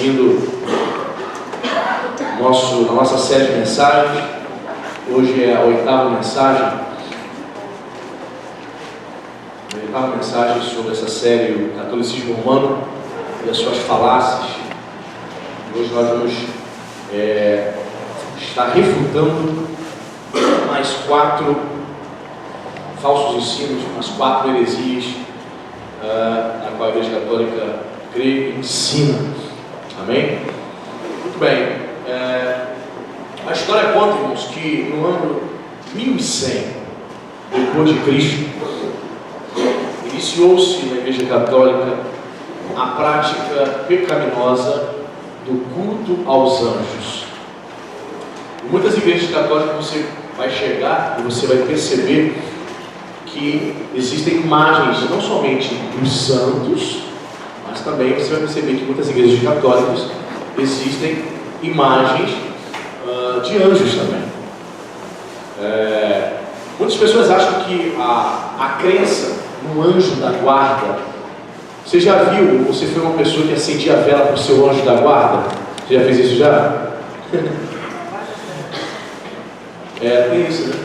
seguindo na nossa série de mensagens. Hoje é a oitava mensagem sobre essa série, o catolicismo romano e as suas falácias. Hoje nós vamos estar refutando mais 4 falsos ensinos, mais 4 heresias na qual a Igreja Católica crê e ensina. Amém? Muito bem. A história conta, irmãos, que no ano 1100 depois de Cristo iniciou-se na Igreja Católica a prática pecaminosa do culto aos anjos. Em muitas igrejas católicas você vai chegar e você vai perceber que existem imagens não somente dos santos, mas também você vai perceber que em muitas igrejas católicas existem imagens de anjos também. Muitas pessoas acham que a crença no anjo da guarda. Você já viu, você foi uma pessoa que acendia a vela para o seu anjo da guarda? Você já fez isso já? Tem isso, né?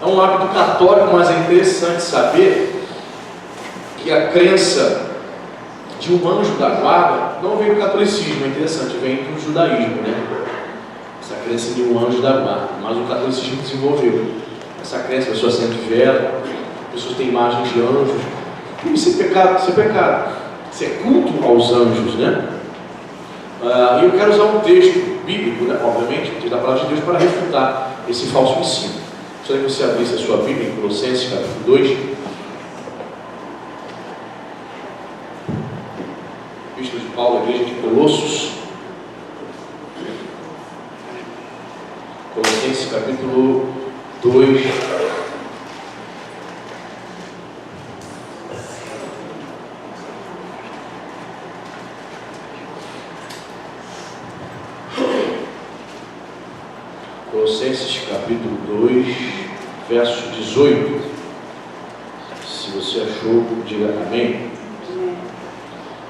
É um hábito católico, mas é interessante saber que a crença de um anjo da guarda não vem do catolicismo, é interessante, vem do judaísmo, né? Essa crença de um anjo da guarda, mas o catolicismo desenvolveu essa crença, a pessoa acende vela, pessoas têm imagem de anjos. E isso é pecado, isso é pecado. Isso é culto aos anjos, né? E eu quero usar um texto bíblico, né? Obviamente, o texto da palavra de Deus, para refutar esse falso ensino. Gostaria que você abrisse a sua Bíblia em Colossenses, capítulo 2. Epístola de Paulo, à igreja de Colossos. Colossenses, capítulo 2. Colossenses capítulo 2, verso 18. Se você achou, diga amém.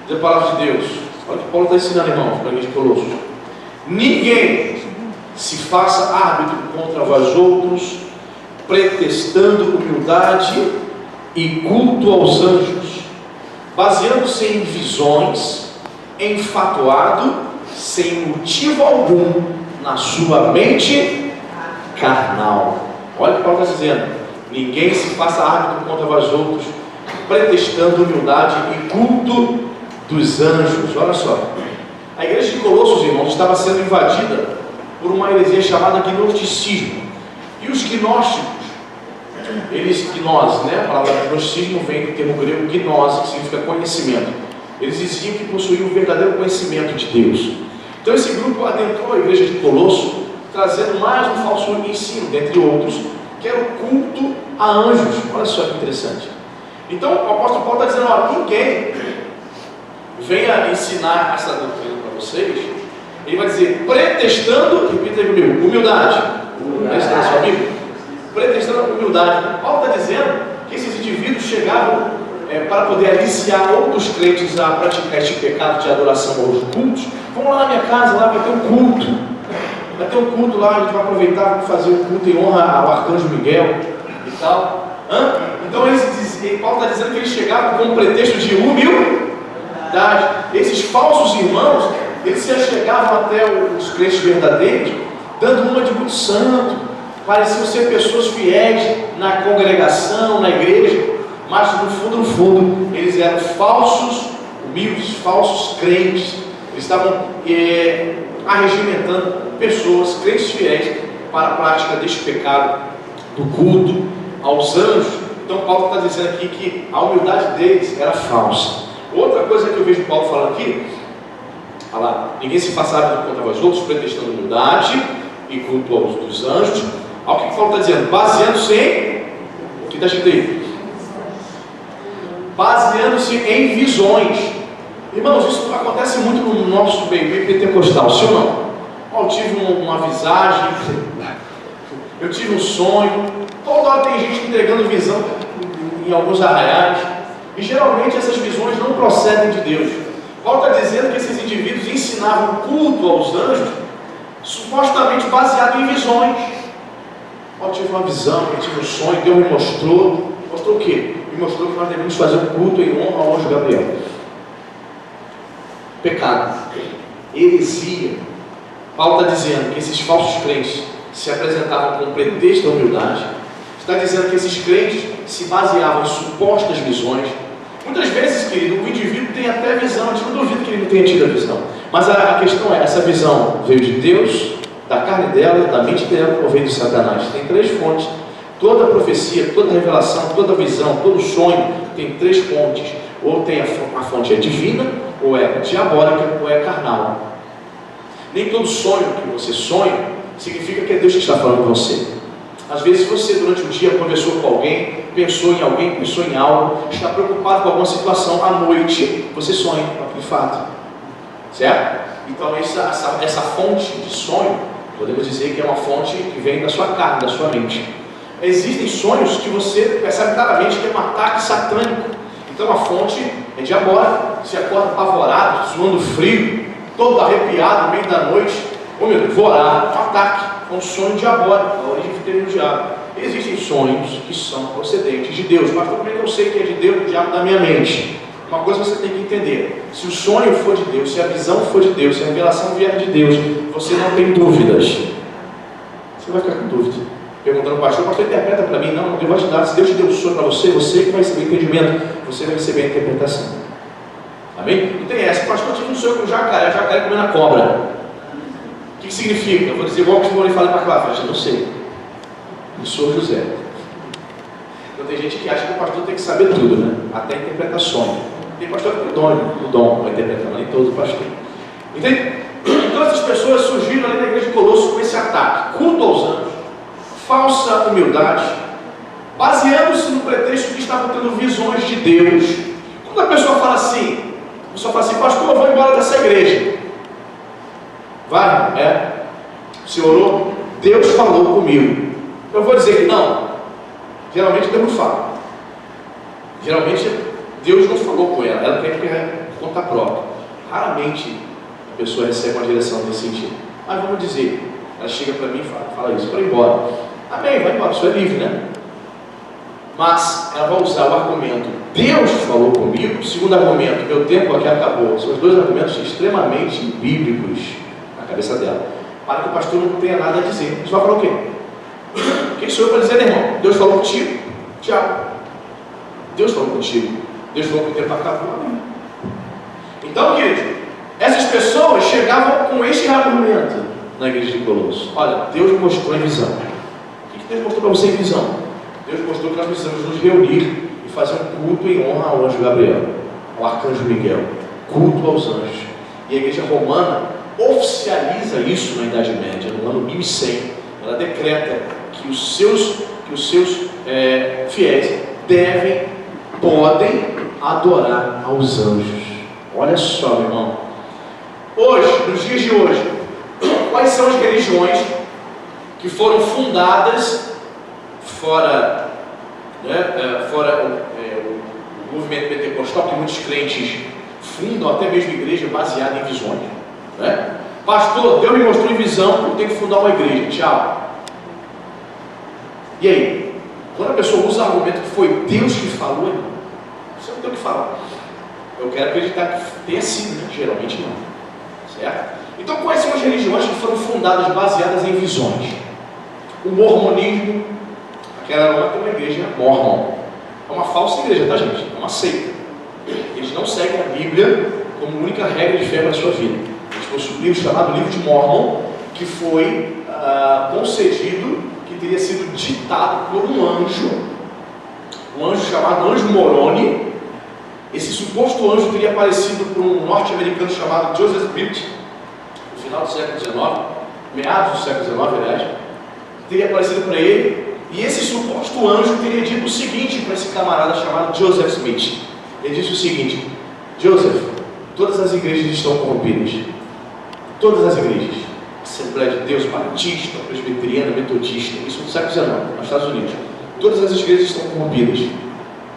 Diz a palavra de Deus. Olha o que Paulo está ensinando, irmãos, para a igreja de Colossos. Ninguém se faça árbitro contra vós outros, pretextando humildade e culto aos anjos, baseando-se em visões, enfatuado, sem motivo algum, na sua mente carnal. Olha o que Paulo está dizendo. Ninguém se faça árbitro contra vós outros, pretextando humildade e culto dos anjos. Olha só. A igreja de Colossos, irmãos, estava sendo invadida por uma heresia chamada gnosticismo. E os gnósticos, gnose, né? A palavra gnosticismo vem do termo grego gnose, que significa conhecimento. Eles diziam que possuíam o verdadeiro conhecimento de Deus. Então esse grupo adentrou a igreja de Colosso, trazendo mais um falso ensino, dentre outros, que era o culto a anjos. Olha só que interessante. Então o apóstolo Paulo está dizendo, ó, ninguém venha ensinar essa doutrina para vocês. Ele vai dizer, pretextando, repita aí comigo, humildade. Essa é a sua Bíblia? Pretextando humildade. Paulo está dizendo que esses indivíduos chegavam para poder aliciar outros crentes a praticar este pecado de adoração aos cultos. Vamos lá na minha casa, lá vai ter um culto. Vai ter um culto lá, a gente vai aproveitar para fazer um culto em honra ao arcanjo Miguel e tal. Então Paulo está dizendo que eles chegavam com um pretexto de humildade. Esses falsos irmãos, eles se achegavam até os crentes verdadeiros, dando uma de muito santo, pareciam ser pessoas fiéis na congregação, na igreja, mas no fundo, eles eram falsos humildes, falsos crentes. Eles estavam arregimentando pessoas, crentes fiéis, para a prática deste pecado, do culto aos anjos. Então Paulo está dizendo aqui que a humildade deles era falsa. Outra coisa que eu vejo Paulo falando aqui, olha lá, ninguém se faça árbitro contra vós outros, pretextando humildade e culto aos anjos. Olha o que Paulo está dizendo, baseando-se em, o que está escrito aí? Baseando-se em visões. Irmãos, isso acontece muito no nosso meio pentecostal, sim ou não? Eu tive uma visagem, eu tive um sonho. Toda hora tem gente entregando visão em alguns arraiais, e geralmente essas visões não procedem de Deus. Paulo está dizendo que esses indivíduos ensinavam culto aos anjos, supostamente baseado em visões. Eu tive uma visão, eu tive um sonho, Deus me mostrou. Mostrou o quê? Me mostrou que nós devemos fazer um culto em honra ao anjo Gabriel. Pecado, heresia. Paulo está dizendo que esses falsos crentes se apresentavam com pretexto da humildade. Está dizendo que esses crentes se baseavam em supostas visões. Muitas vezes, querido, o indivíduo tem até visão. A gente não duvida que ele não tenha tido a visão. Mas a questão é, essa visão veio de Deus, da carne dela, da mente dela, ou veio de Satanás? Tem três fontes. Toda profecia, toda revelação, toda visão, todo sonho tem três fontes. Ou tem a fonte é divina, ou é diabólica, ou é carnal. Nem todo sonho que você sonha significa que é Deus que está falando com você. Às vezes você durante o dia conversou com alguém, pensou em algo, está preocupado com alguma situação, à noite você sonha com aquele fato. Certo? Então essa fonte de sonho, podemos dizer que é uma fonte que vem da sua carne, da sua mente. Existem sonhos que você percebe claramente que é um ataque satânico. Então a fonte é diabólica. Você acorda apavorado, suando frio, todo arrepiado no meio da noite. Oh meu Deus, vou orar, um ataque, é um sonho diabólico, a origem que teve no diabo. Existem sonhos que são procedentes de Deus, mas como é que eu sei que é de Deus, o diabo da minha mente? Uma coisa você tem que entender: se o sonho for de Deus, se a visão for de Deus, se a revelação vier de Deus, você não tem dúvidas. Você vai ficar com dúvida, perguntando ao pastor: pastor, interpreta para mim. Não, Deus vai te dar. Se Deus te deu o sonho para você, você que vai receber o entendimento, você vai receber a interpretação. Amém? Não tem essa. Pastor, eu tive um sonho com o jacaré comendo a cobra. O que significa? Eu vou dizer igual que o fala para Cláudia: eu não sei. Eu sou José. Então tem gente que acha que o pastor tem que saber tudo, né? Até interpretações. Tem pastor que tem o dom para interpretar, mas nem todo pastor. Entende? Então essas pessoas surgiram ali na igreja de Colosso com esse ataque: culto aos anjos, falsa humildade, baseando-se no pretexto que estavam tendo visões de Deus. Quando a pessoa fala assim, pastor, eu vou embora dessa igreja. Vai? Você orou? Deus falou comigo. Eu vou dizer que não. Geralmente Deus não fala. Geralmente Deus não falou com ela. Ela tem que por conta própria. Raramente a pessoa recebe uma direção nesse sentido. Mas vamos dizer, ela chega para mim e fala isso, para ir embora. Amém, vai embora, você é livre, né? Mas ela vai usar o argumento: Deus falou comigo. Segundo argumento: meu tempo aqui acabou. São os dois argumentos extremamente bíblicos na cabeça dela, para que o pastor não tenha nada a dizer. Você vai falar o quê? Quem sou eu para dizer, irmão? Deus falou contigo? Tchau. Deus falou contigo. Deus falou que o tempo acabou. Amém. Então, querido, essas pessoas chegavam com este argumento na igreja de Colosso: olha, Deus me mostrou em visão. O que Deus mostrou para você em visão? Deus mostrou que nós precisamos nos reunir e fazer um culto em honra ao anjo Gabriel, ao arcanjo Miguel, culto aos anjos. E a igreja romana oficializa isso na Idade Média, no ano 1100. Ela decreta que os seus fiéis podem adorar aos anjos. Olha só, meu irmão. Hoje, nos dias de hoje, quais são as religiões que foram fundadas fora o movimento pentecostal, que muitos crentes fundam até mesmo igreja baseada em visões, né? Pastor, Deus me mostrou em visão, eu tenho que fundar uma igreja. Tchau. E aí? Quando a pessoa usa o argumento que foi Deus que falou, você não tem o que falar. Eu quero acreditar que tenha sido, né? Geralmente não. Certo? Então, quais são as religiões que foram fundadas baseadas em visões? O mormonismo. Aquela não é uma igreja mormon. É uma falsa igreja, tá, gente? É uma seita. Eles não seguem a Bíblia como única regra de fé para a sua vida. Eles possuem um livro chamado Livro de Mormon, que foi concedido, que teria sido ditado por um anjo chamado Anjo Moroni. Esse suposto anjo teria aparecido por um norte-americano chamado Joseph Smith, no final do século XIX, meados do século XIX, aliás. Teria aparecido para ele, e esse suposto anjo teria dito o seguinte para esse camarada chamado Joseph Smith. Ele disse o seguinte: Joseph, todas as igrejas estão corrompidas. Todas as igrejas. Assembleia de Deus, Batista, Presbiteriana, Metodista. Isso no século XIX, nos Estados Unidos. Todas as igrejas estão corrompidas.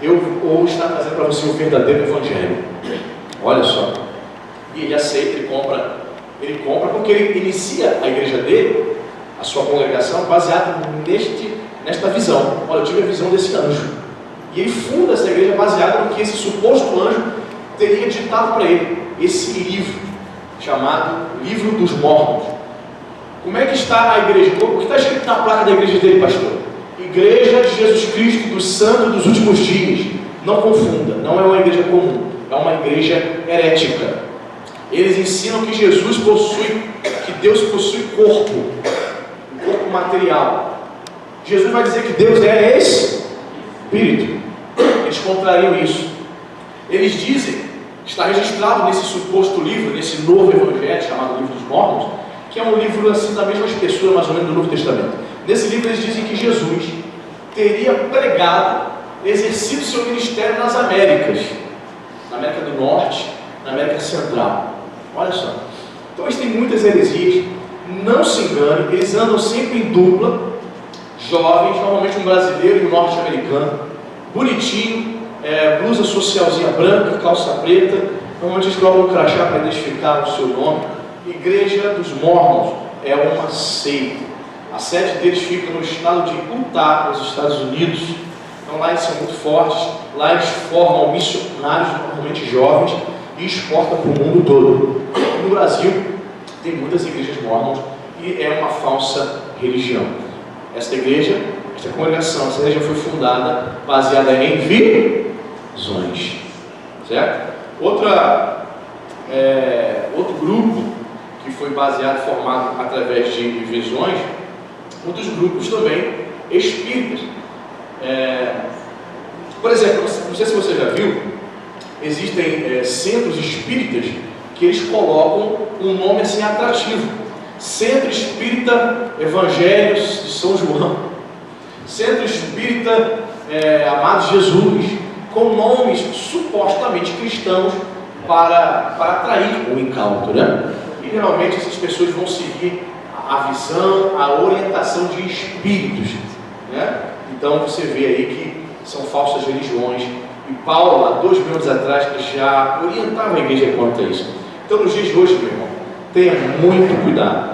Eu vou estar trazendo para você o verdadeiro evangelho. Olha só. E ele aceita, ele compra porque ele inicia a igreja dele, a sua congregação, baseado nesta visão. Olha, eu tive a visão desse anjo. E ele funda essa igreja baseada no que esse suposto anjo teria ditado para ele. Esse livro, chamado Livro dos Mormons. Como é que está a igreja? O que está escrito na placa da igreja dele, pastor? Igreja de Jesus Cristo dos Santos dos Últimos Dias. Não confunda, não é uma igreja comum, é uma igreja herética. Eles ensinam que Jesus possui, que Deus possui corpo, um corpo material. Jesus vai dizer que Deus é espírito. Eles contrariam isso. Eles dizem, está registrado nesse suposto livro, nesse novo evangelho chamado Livro dos Mormons, que é um livro assim da mesma espessura mais ou menos do Novo Testamento. Nesse livro eles dizem que Jesus teria pregado, exercido seu ministério nas Américas, na América do Norte, na América Central. Olha só. Então eles têm muitas heresias. Não se engane, eles andam sempre em dupla, jovens, normalmente um brasileiro e um norte-americano, bonitinho, blusa socialzinha branca, calça preta, normalmente eles colocam um crachá para identificar o seu nome. Igreja dos Mormons é uma seita. A sede deles fica no estado de Utah, nos Estados Unidos. Então lá eles são muito fortes, lá eles formam missionários, normalmente jovens, e exportam para o mundo todo. No Brasil tem muitas igrejas mormons e é uma falsa religião. Esta igreja, esta congregação, essa igreja foi fundada baseada em visões, certo? Outro grupo que foi baseado, formado através de visões, um dos grupos também espíritas. Por exemplo, não sei se você já viu, existem centros espíritas que eles colocam um nome assim atrativo: Centro Espírita Evangelhos de São João, Centro Espírita Amado Jesus, com nomes supostamente cristãos para atrair o incauto, né? E geralmente essas pessoas vão seguir a visão, a orientação de espíritos, né? Então você vê aí que são falsas religiões. E Paulo, há 2000 anos atrás, já orientava a igreja quanto a isso. Então nos dias de hoje, meu irmão, tenha muito cuidado.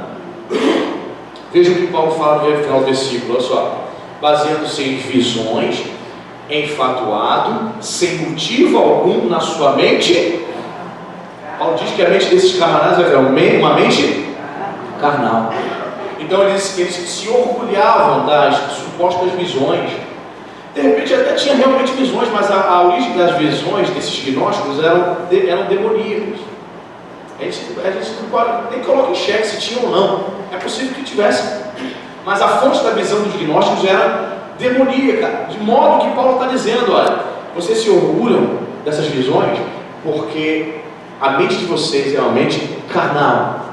Veja o que Paulo fala no final do versículo, olha só: baseando-se em visões, enfatuado, sem motivo algum na sua mente. Paulo diz que a mente desses camaradas é uma mente carnal. Então eles se orgulhavam das supostas visões. De repente até tinha realmente visões, mas a origem das visões desses gnósticos eram demoníacas. A gente nem coloca em xeque se tinha ou não. É possível que tivesse, mas a fonte da visão dos gnósticos era demoníaca, de modo que Paulo está dizendo: olha, vocês se orgulham dessas visões porque a mente de vocês é uma mente carnal.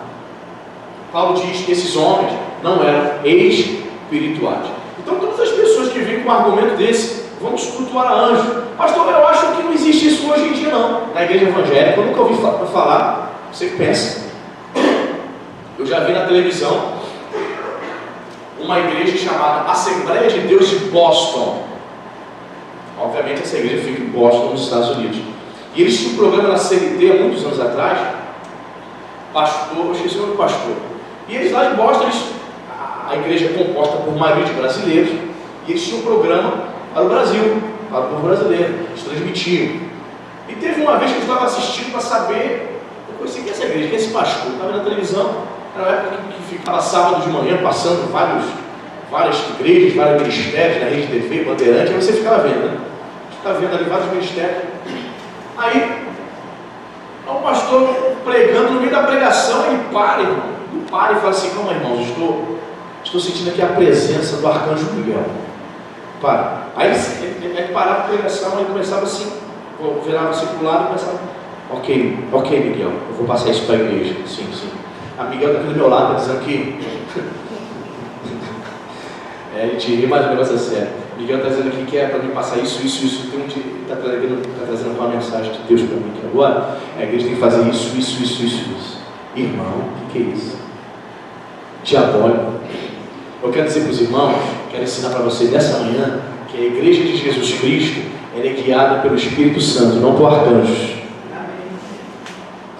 Paulo diz que esses homens não eram espirituais. Então todas as pessoas que vêm com um argumento desse, vamos cultuar a anjo. Pastor, eu acho que não existe isso hoje em dia não. Na igreja evangélica, eu nunca ouvi falar. Você pensa? Eu já vi na televisão uma igreja chamada Assembleia de Deus de Boston. Obviamente essa igreja fica em Boston, nos Estados Unidos. E eles tinham um programa na CNT há muitos anos atrás. Pastor, eu esqueci o nome do pastor. E eles lá em Boston, a igreja é composta por maioria de brasileiros, e eles tinham um programa para o Brasil, para o povo brasileiro. Eles transmitiam. E teve uma vez que eu estava assistindo para saber, eu conheci que essa igreja, que esse pastor, eu estava na televisão, era uma época que ficava sábado de manhã passando várias igrejas, vários ministérios na Rede TV, Bandeirante, aí você ficava vendo, né? Você ficava vendo ali vários ministérios. Aí o pastor pregando, no meio da pregação, ele para, irmão. Ele para e fala assim: calma, irmãos, estou sentindo aqui a presença do arcanjo Miguel. Para. Aí ele parava a pregação, ele começava assim, virava assim para o lado e começava: ok, Miguel, eu vou passar isso para a igreja. Sim. A Miguel está aqui do meu lado, está dizendo que a gente ri, mas o negócio é sério. Miguel está dizendo aqui que é para mim passar isso. Tem um dia está trazendo uma mensagem de Deus para mim, que agora a igreja tem que fazer isso. Irmão, o que é isso? Diabólico. Eu quero dizer para os irmãos, quero ensinar para você nessa manhã, que a igreja de Jesus Cristo, ela é guiada pelo Espírito Santo, não por arcanjos.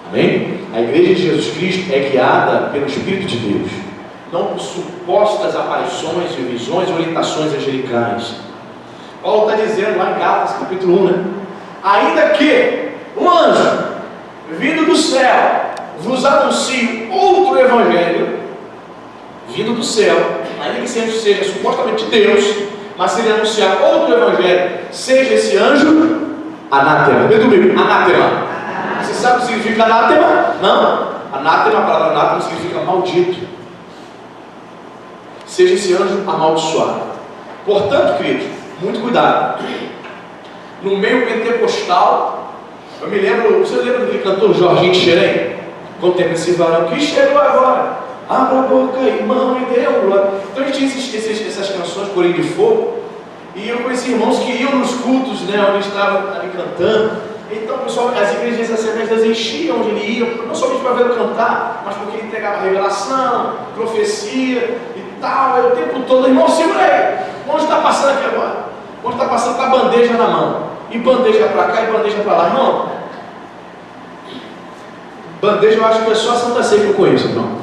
Amém? a igreja de Jesus Cristo é guiada pelo Espírito de Deus, não por supostas aparições e visões ou orientações angelicais. Paulo está dizendo lá em Gálatas capítulo 1, né? Ainda que um anjo vindo do céu vos anuncie outro evangelho, vindo do céu, ainda que esse anjo seja supostamente Deus, mas se ele anunciar outro evangelho, seja esse anjo anátema. Vê comigo, anátema. Você sabe o que significa anátema? Não. Anátema, a palavra anátema significa maldito. Seja esse anjo amaldiçoado. Portanto, queridos, muito cuidado. No meio pentecostal, eu me lembro, você lembra daquele cantor Jorginho Xerém? Contempla esse varão que chegou agora, abra a boca, irmão, e deu glória. Então a gente tinha essas canções, Corinho de Fogo, e eu conheci irmãos que iam nos cultos, né, onde estavam ali cantando. Então, pessoal, as igrejas assembleias enchiam onde ele ia, não somente para vê-lo cantar, mas porque ele entregava revelação, profecia e tal, o tempo todo. Irmão, segura aí, onde está passando aqui agora? Onde está passando com a bandeja na mão, e bandeja para cá e bandeja para lá, irmão. Bandeja eu acho que é só a Santa Ceia que eu conheço, irmão.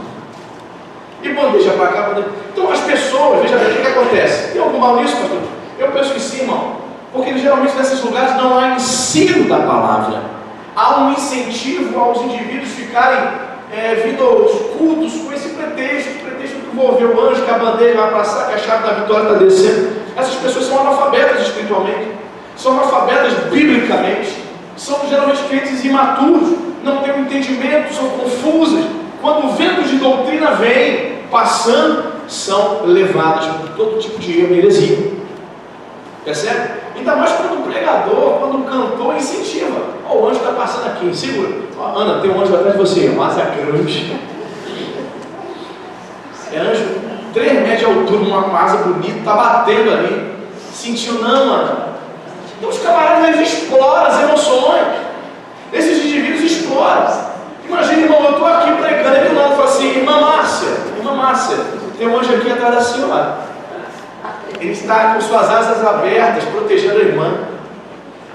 E bandeja para cá, bandeja. Então as pessoas, veja bem, o que acontece? Tem algum mal nisso, pastor? Eu penso que sim, irmão. Porque geralmente nesses lugares não há ensino da palavra. Há um incentivo aos indivíduos ficarem vindo aos cultos com esse pretexto que vou ver o anjo, que a bandeja vai passar, que a chave da vitória está descendo. Essas pessoas são analfabetas espiritualmente, são analfabetas biblicamente, são geralmente crentes imaturos, não têm um entendimento, são confusas. Quando o vento de doutrina vem passando, são levadas por todo tipo de erro e heresia. Percebe? Ainda mais quando o pregador, quando o cantor incentiva. Ó, o anjo está passando aqui, segura. Ó, Ana, tem um anjo atrás de você, uma asa grande. É anjo 3 metros de altura, uma asa bonita, está batendo ali. Sentiu não, mano? Então os camaradas, eles exploram as emoções. Esses indivíduos exploram. Imagina, irmão, eu estou aqui pregando, e do lado fala assim, irmã Márcia, tem um anjo aqui atrás da senhora. Ele está com suas asas abertas, protegendo a irmã.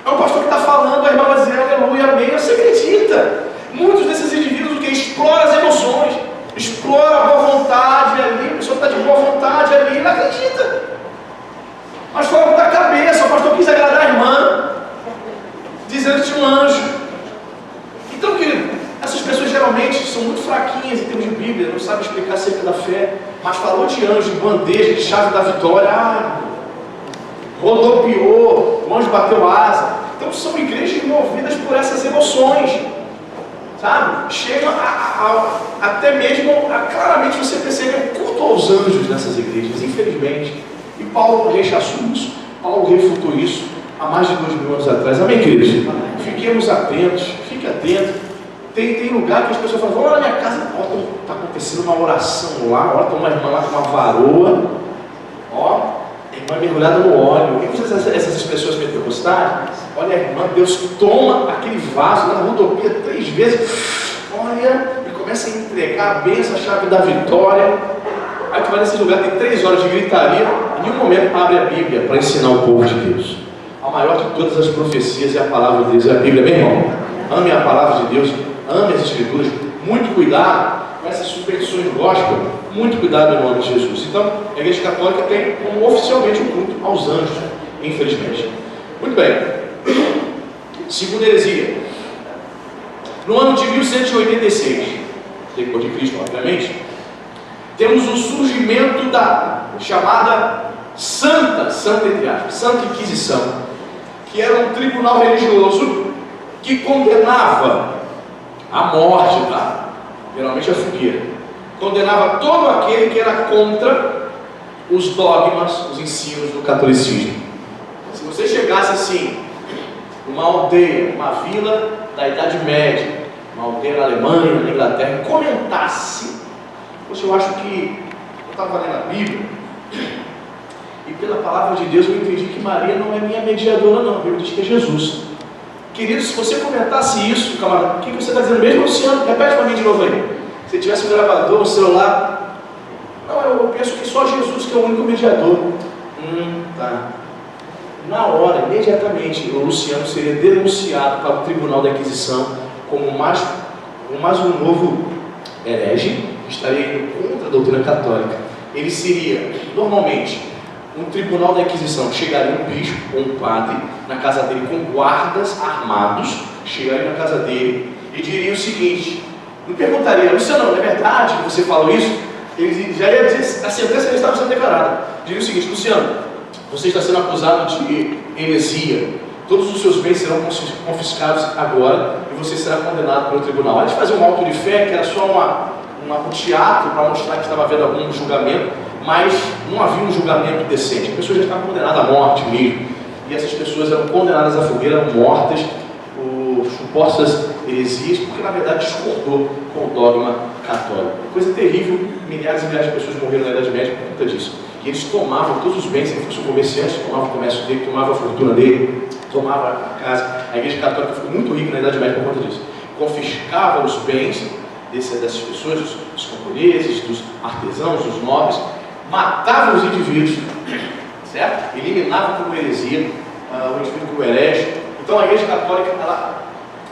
É o pastor que está falando, a irmã vai dizer, aleluia, amém. Você acredita? Muitos desses indivíduos que exploram as emoções, explora a boa vontade ali, a pessoa está de boa vontade ali, não acredita. Mas fora da cabeça, o pastor quis agradar a irmã, dizendo que tinha um anjo. Então, querido, essas pessoas geralmente são muito fraquinhas em termos de Bíblia, não sabem explicar acerca da fé, mas falou de anjo, de bandeja, de chave da vitória, rodopiou, o anjo bateu asa. Então são igrejas movidas por essas emoções, sabe? Chega até mesmo, claramente você percebe o culto aos anjos nessas igrejas, infelizmente. E Paulo rechaçou isso, Paulo refutou isso há mais de 2000 anos atrás. Amém, queridos? Fiquemos atentos, fique atento. Tem lugar que as pessoas falam, olha na minha casa, está acontecendo uma oração lá, olha, tem uma irmã lá com uma varoa, ó, a irmã mergulhada no óleo. O que essas expressões pentecostais? Olha a irmã, Deus toma aquele vaso, ela rodopia 3 vezes, olha, e começa a entregar a bênção, a chave da vitória. Aí tu vai nesse lugar, tem 3 horas de gritaria, e em nenhum momento abre a Bíblia para ensinar o povo de Deus. A maior de todas as profecias é a palavra de Deus, é a Bíblia, meu irmão. Ame a palavra de Deus, ame as Escrituras, muito cuidado com essas superstições gospel, muito cuidado em nome de Jesus. Então, a Igreja Católica tem como oficialmente um culto aos anjos, infelizmente. Muito bem. Segunda heresia. No ano de 1186, depois de Cristo, obviamente, temos o surgimento da chamada Santa entre aspas, Santa Inquisição, que era um tribunal religioso que condenava a morte, tá? Geralmente a fogueira. Condenava todo aquele que era contra os dogmas, os ensinos do catolicismo. Se você chegasse assim, numa aldeia, uma vila da Idade Média, uma aldeia na Alemanha, na Inglaterra, e comentasse, eu acho que eu estava lendo a Bíblia, e pela palavra de Deus eu entendi que Maria não é minha mediadora não, a Bíblia diz que é Jesus. Querido, se você comentasse isso, camarada, o que você está dizendo mesmo, Luciano? Repete para mim de novo aí. Se tivesse um gravador, um celular. Não, eu penso que só Jesus que é o único mediador. Tá. Na hora, imediatamente, o Luciano seria denunciado para o Tribunal da Inquisição como um com mais um novo herege, que estaria indo contra a doutrina católica. Ele seria, normalmente, um tribunal da Inquisição. Chegaria um bispo ou um padre na casa dele com guardas armados, chegaria na casa dele e diria o seguinte, não perguntaria, Luciano, não é verdade que você falou isso? Ele já ia dizer, a sentença já estava sendo declarada. Diria o seguinte, Luciano, você está sendo acusado de heresia, todos os seus bens serão confiscados agora e você será condenado pelo tribunal. Aí eles faziam um auto de fé, que era só um teatro para mostrar que estava havendo algum julgamento, mas não havia um julgamento decente. As pessoas já estavam condenadas à morte mesmo, e essas pessoas eram condenadas à fogueira, mortas por supostas heresias, porque na verdade discordou com o dogma católico. Coisa terrível, milhares e milhares de pessoas morreram na Idade Média por conta disso. E eles tomavam todos os bens, se fosse um comerciante, tomavam o comércio dele, tomavam a fortuna dele, tomavam a casa. A Igreja Católica ficou muito rica na Idade Média por conta disso. Confiscava os bens dessas pessoas, dos camponeses, dos artesãos, dos nobres, matava os indivíduos, certo? Eliminava como heresia o indivíduo como herege. Então a Igreja Católica,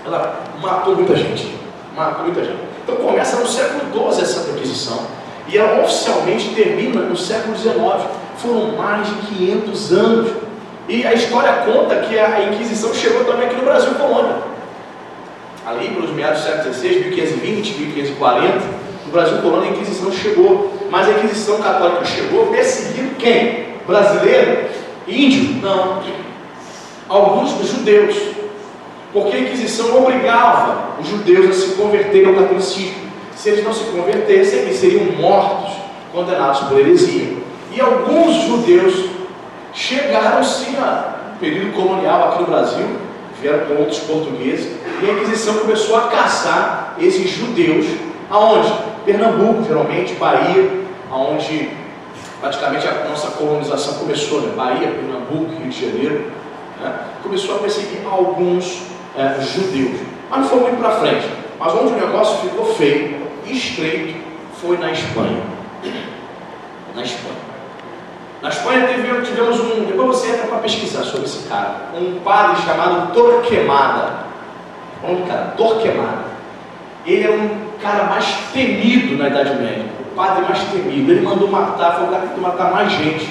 ela matou muita gente. Então começa no século XII essa Inquisição, e ela oficialmente termina no século XIX. Foram mais de 500 anos. E a história conta que a Inquisição chegou também aqui no Brasil colônia. Ali pelos meados do século XVI, 1520, 1540, no Brasil colônia a Inquisição chegou. Mas a Inquisição Católica chegou perseguindo quem? Brasileiro? Índio? Não. Alguns judeus. Porque a Inquisição obrigava os judeus a se converterem ao catolicismo. Se eles não se convertessem, eles seriam mortos, condenados por heresia. E alguns judeus chegaram sim ao período colonial aqui no Brasil, vieram com outros portugueses, e a Inquisição começou a caçar esses judeus. Aonde? Pernambuco, geralmente, Bahia, aonde praticamente a nossa colonização começou, né? Bahia, Pernambuco, Rio de Janeiro, né? Começou a perseguir alguns judeus, mas não foi muito para frente. Mas onde o negócio ficou feio, estreito, foi na Espanha. Na Espanha tivemos depois você entra para pesquisar sobre esse cara, um padre chamado Torquemada. O nome do cara, Torquemada. Ele é um cara mais temido na Idade Média, o padre mais temido. Ele mandou matar, foi o cara que mandou matar mais gente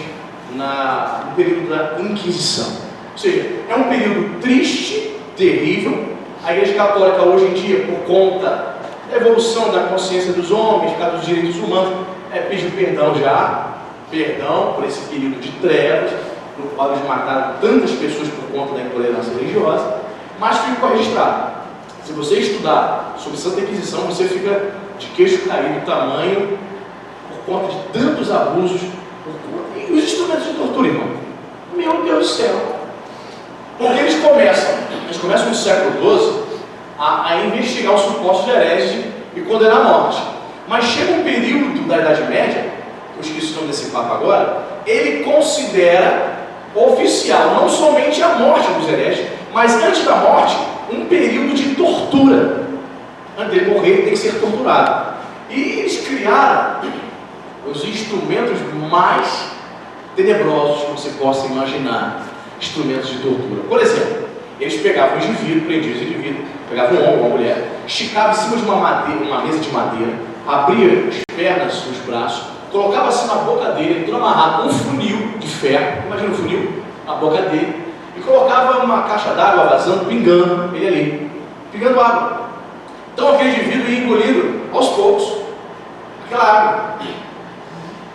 no período da Inquisição. Ou seja, é um período triste, terrível. A Igreja Católica hoje em dia, por conta da evolução da consciência dos homens, por causa dos direitos humanos, pediu perdão por esse período de trevas, no qual eles mataram tantas pessoas por conta da intolerância religiosa, mas ficou registrado. Se você estudar sobre Santa Inquisição, você fica de queixo caído, tamanho, por conta de tantos abusos, e os instrumentos de tortura, irmão. Meu Deus do céu! Porque eles começam no século XII a investigar os supostos hereges e condenar a morte. Mas chega um período da Idade Média, eu esqueci o nome desse papa agora, ele considera oficial não somente a morte dos hereges, mas antes da morte, um período de tortura. Antes dele morrer, ele tem que ser torturado. E eles criaram os instrumentos mais tenebrosos que você possa imaginar. Instrumentos de tortura. Por exemplo, eles pegavam o indivíduo, prendiam o indivíduo, pegavam um homem, uma mulher, esticavam em cima de uma mesa de madeira, abria as pernas, os braços, colocava assim na boca dele, tudo amarrado, um funil de ferro, imagina um funil na boca dele, e colocava uma caixa d'água vazando, pingando ele ali, pingando água. Então aquele indivíduo ia engolindo aos poucos aquela água.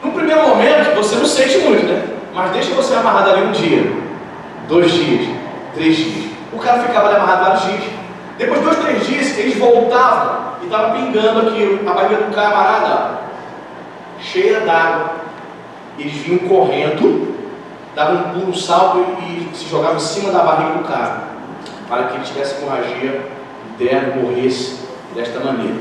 No primeiro momento você não sente muito, né? Mas deixa você amarrado ali um dia, 2 dias, 3 dias. O cara ficava ali amarrado vários dias. Depois de 2, 3 dias, eles voltavam e estava pingando aquilo, a barriga do camarada cheia d'água. Eles vinham correndo, davam um pulo, um salto e se jogavam em cima da barriga do cara, para que ele tivesse hemorragia interna e morresse desta maneira.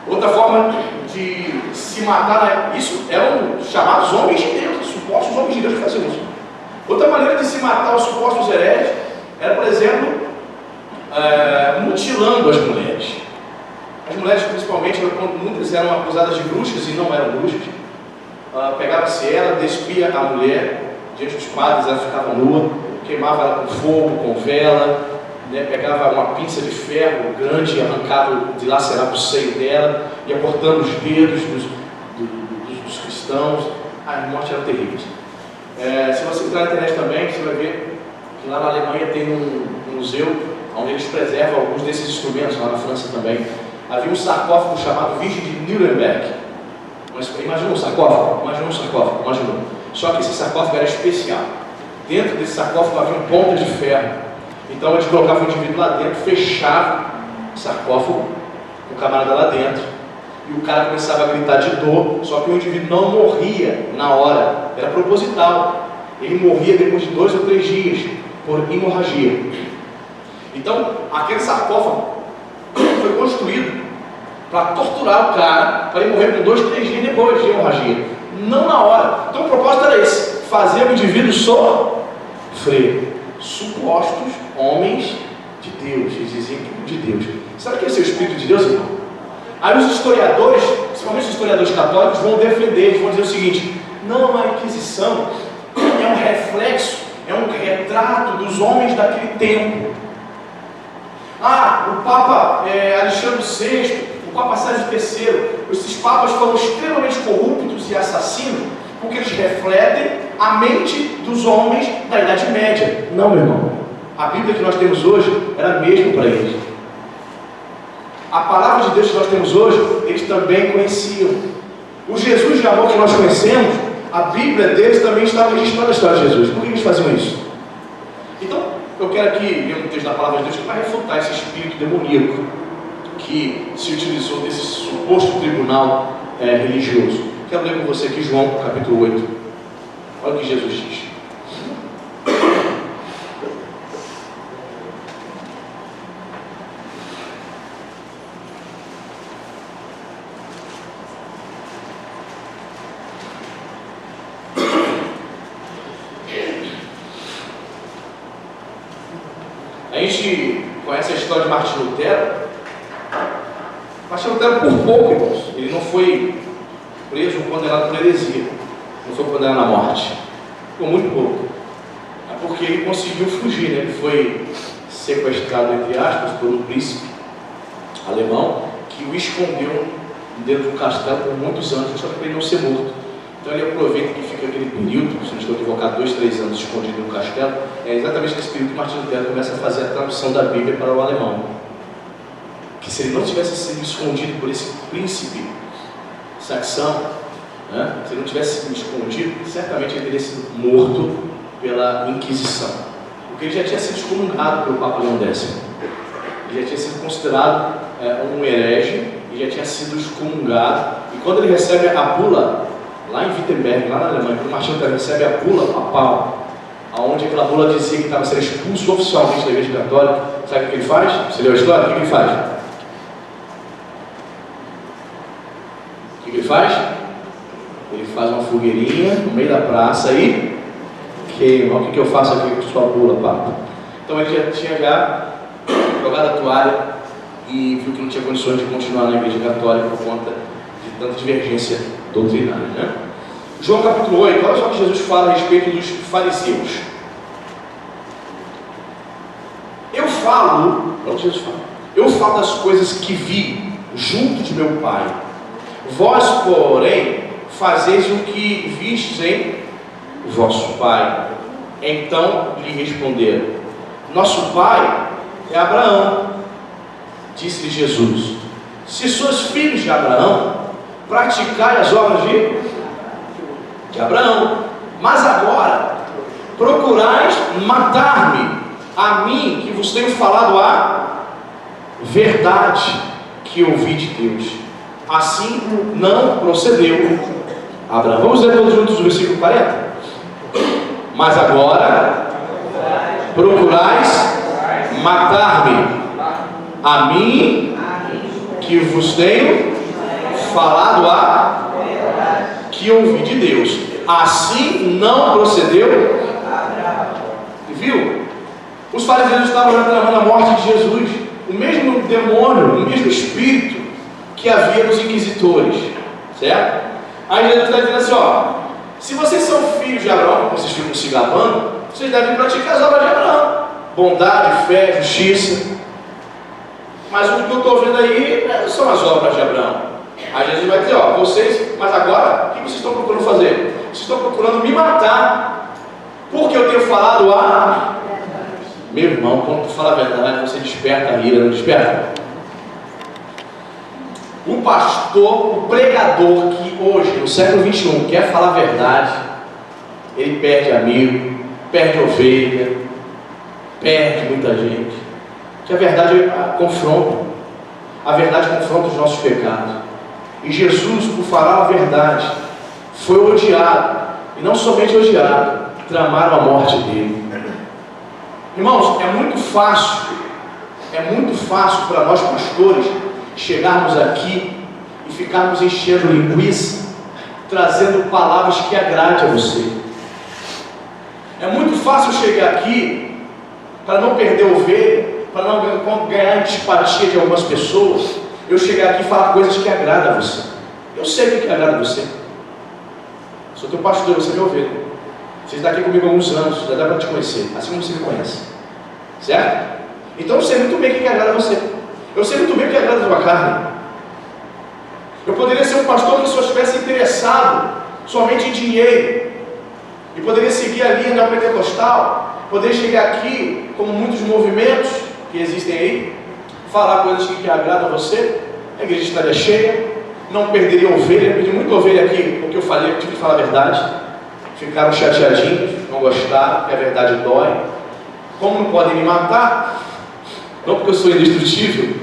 Outra forma de se matar, isso eram chamados homens de Deus, supostos homens de Deus que faziam isso. Outra maneira de se matar os supostos hereges era, por exemplo, mutilando as mulheres. As mulheres, principalmente, quando muitas eram acusadas de bruxas e não eram bruxas, pegava-se ela, despia a mulher diante dos padres, ela ficava nua, queimava ela com fogo, com vela, né, pegava uma pinça de ferro grande e arrancava, dilacerava o seio dela, ia cortando os dedos dos cristãos. A morte era terrível. Se você entrar na internet também, você vai ver que lá na Alemanha tem um museu onde eles preservam alguns desses instrumentos, lá na França também. Havia um sarcófago chamado Virgem de Nuremberg. Imagina um sarcófago? Imaginou. Só que esse sarcófago era especial. Dentro desse sarcófago havia pontas de ferro. Então eles colocavam o indivíduo lá dentro, fechavam o sarcófago, o camarada lá dentro, e o cara começava a gritar de dor, só que o indivíduo não morria na hora, era proposital. Ele morria depois de 2 ou 3 dias, por hemorragia. Então, aquele sarcófago foi construído para torturar o cara, para ele morrer com 2, 3 dias depois de hemorragia, não na hora. Então o propósito era esse: fazer o indivíduo sofrer. Supostos homens de Deus, eles diziam que de Deus. Sabe o que é ser o Espírito de Deus, irmão? Aí os historiadores, principalmente os historiadores católicos, vão defender, eles vão dizer o seguinte: não, a Inquisição é um reflexo, é um retrato dos homens daquele tempo. O Papa Alexandre VI, o Papa Sérgio III, esses papas foram extremamente corruptos e assassinos, porque eles refletem a mente dos homens da Idade Média. Não, meu irmão. A Bíblia que nós temos hoje era mesmo para eles. A palavra de Deus que nós temos hoje, eles também conheciam. O Jesus de amor que nós conhecemos, a Bíblia deles também estava registrada na história de Jesus. Por que eles faziam isso? Então, eu quero aqui ler um texto da palavra de Deus que vai refutar esse espírito demoníaco que se utilizou desse suposto tribunal religioso. Quero ler com você aqui João, capítulo 8. Olha o que Jesus diz. A gente conhece a história de Martinho Lutero. Martinho Lutero, por pouco, irmãos, ele não foi preso ou condenado por heresia, não foi condenado à morte, por muito pouco. É porque ele conseguiu fugir, né? Ele foi sequestrado, entre aspas, por um príncipe alemão que o escondeu dentro de um castelo por muitos anos, só para ele não ser morto. Então ele aproveita que fica aquele período, se não estou equivocado, 2, 3 anos escondido no castelo. É exatamente nesse período que Martinho Lutero começa a fazer a tradução da Bíblia para o alemão. Que se ele não tivesse sido escondido por esse príncipe saxão, né? Se ele não tivesse sido escondido, certamente ele teria sido morto pela Inquisição. Porque ele já tinha sido excomungado pelo Papa Leão X. Ele já tinha sido considerado um herege e já tinha sido excomungado. E quando ele recebe a bula, lá em Wittenberg, lá na Alemanha, quando Martinho Lutero recebe a bula papal, onde aquela bula dizia que estava sendo expulso oficialmente da Igreja Católica, sabe o que ele faz? Você leu a história? O que ele faz? O que ele faz? Ele faz uma fogueirinha no meio da praça e queima. O que eu faço aqui com sua bula, Papa? Então ele já tinha jogado a toalha e viu que não tinha condições de continuar na Igreja Católica por conta de tanta divergência doutrinária, né? João capítulo 8, olha só o que Jesus fala a respeito dos fariseus. Olha o que Jesus fala: eu falo das coisas que vi junto de meu Pai, vós, porém, fazeis o que vistes em vosso Pai. Então lhe responderam: nosso Pai é Abraão. Disse-lhe Jesus: se sois filhos de Abraão, praticai as obras de Abraão. Mas agora procurais matar-me, a mim que vos tenho falado a verdade que ouvi de Deus. Assim não procedeu Abraão. Vamos ler todos juntos o versículo 40? Mas agora procurais matar-me, a mim que vos tenho falado a que ouvi de Deus. Assim não procedeu. Viu? Os fariseus estavam reclamando a morte de Jesus. O mesmo demônio, o mesmo espírito que havia nos inquisitores, certo? Aí Jesus está dizendo assim: se vocês são filhos de Abraão, como vocês ficam se gabando, vocês devem praticar as obras de Abraão. bondade, fé, justiça. Mas o que eu estou vendo aí são as obras de Abraão. Aí Jesus vai dizer, ó, vocês, mas agora, o que vocês estão procurando fazer? Vocês estão procurando me matar, porque eu tenho falado a... Meu irmão, quando tu fala a verdade, você desperta a ira, não desperta? O pastor, o pregador que hoje, no século XXI, quer falar a verdade, ele perde amigo, perde ovelha, perde muita gente. Que a verdade confronta. A verdade confronta os nossos pecados. E Jesus, por falar a verdade, foi odiado. E não somente odiado, tramaram a morte dele. Irmãos, é muito fácil para nós pastores chegarmos aqui e ficarmos enchendo linguiça, trazendo palavras que agradem a você. É muito fácil chegar aqui para não perder ovelha, para não ganhar antipatia de algumas pessoas, eu chegar aqui e falar coisas que agradam a você. Eu sei o que agrada a você. Sou teu pastor, você é meu ovelha. Você está aqui comigo há alguns anos, já dá para te conhecer, assim como você me conhece. Certo? Então eu sei muito bem o que agrada a você. Eu sei muito bem o que agrada a tua carne. Eu poderia ser um pastor que só estivesse interessado somente em dinheiro. E poderia seguir a linha neopentecostal. Poderia chegar aqui, como muitos movimentos que existem aí, falar coisas que agradam a você. A igreja estaria cheia, não perderia ovelha. Perdi muita ovelha aqui, porque eu falei, eu tive que falar a verdade. Ficaram chateadinhos, não gostaram, porque a verdade dói. Como não podem me matar, não porque eu sou indestrutível,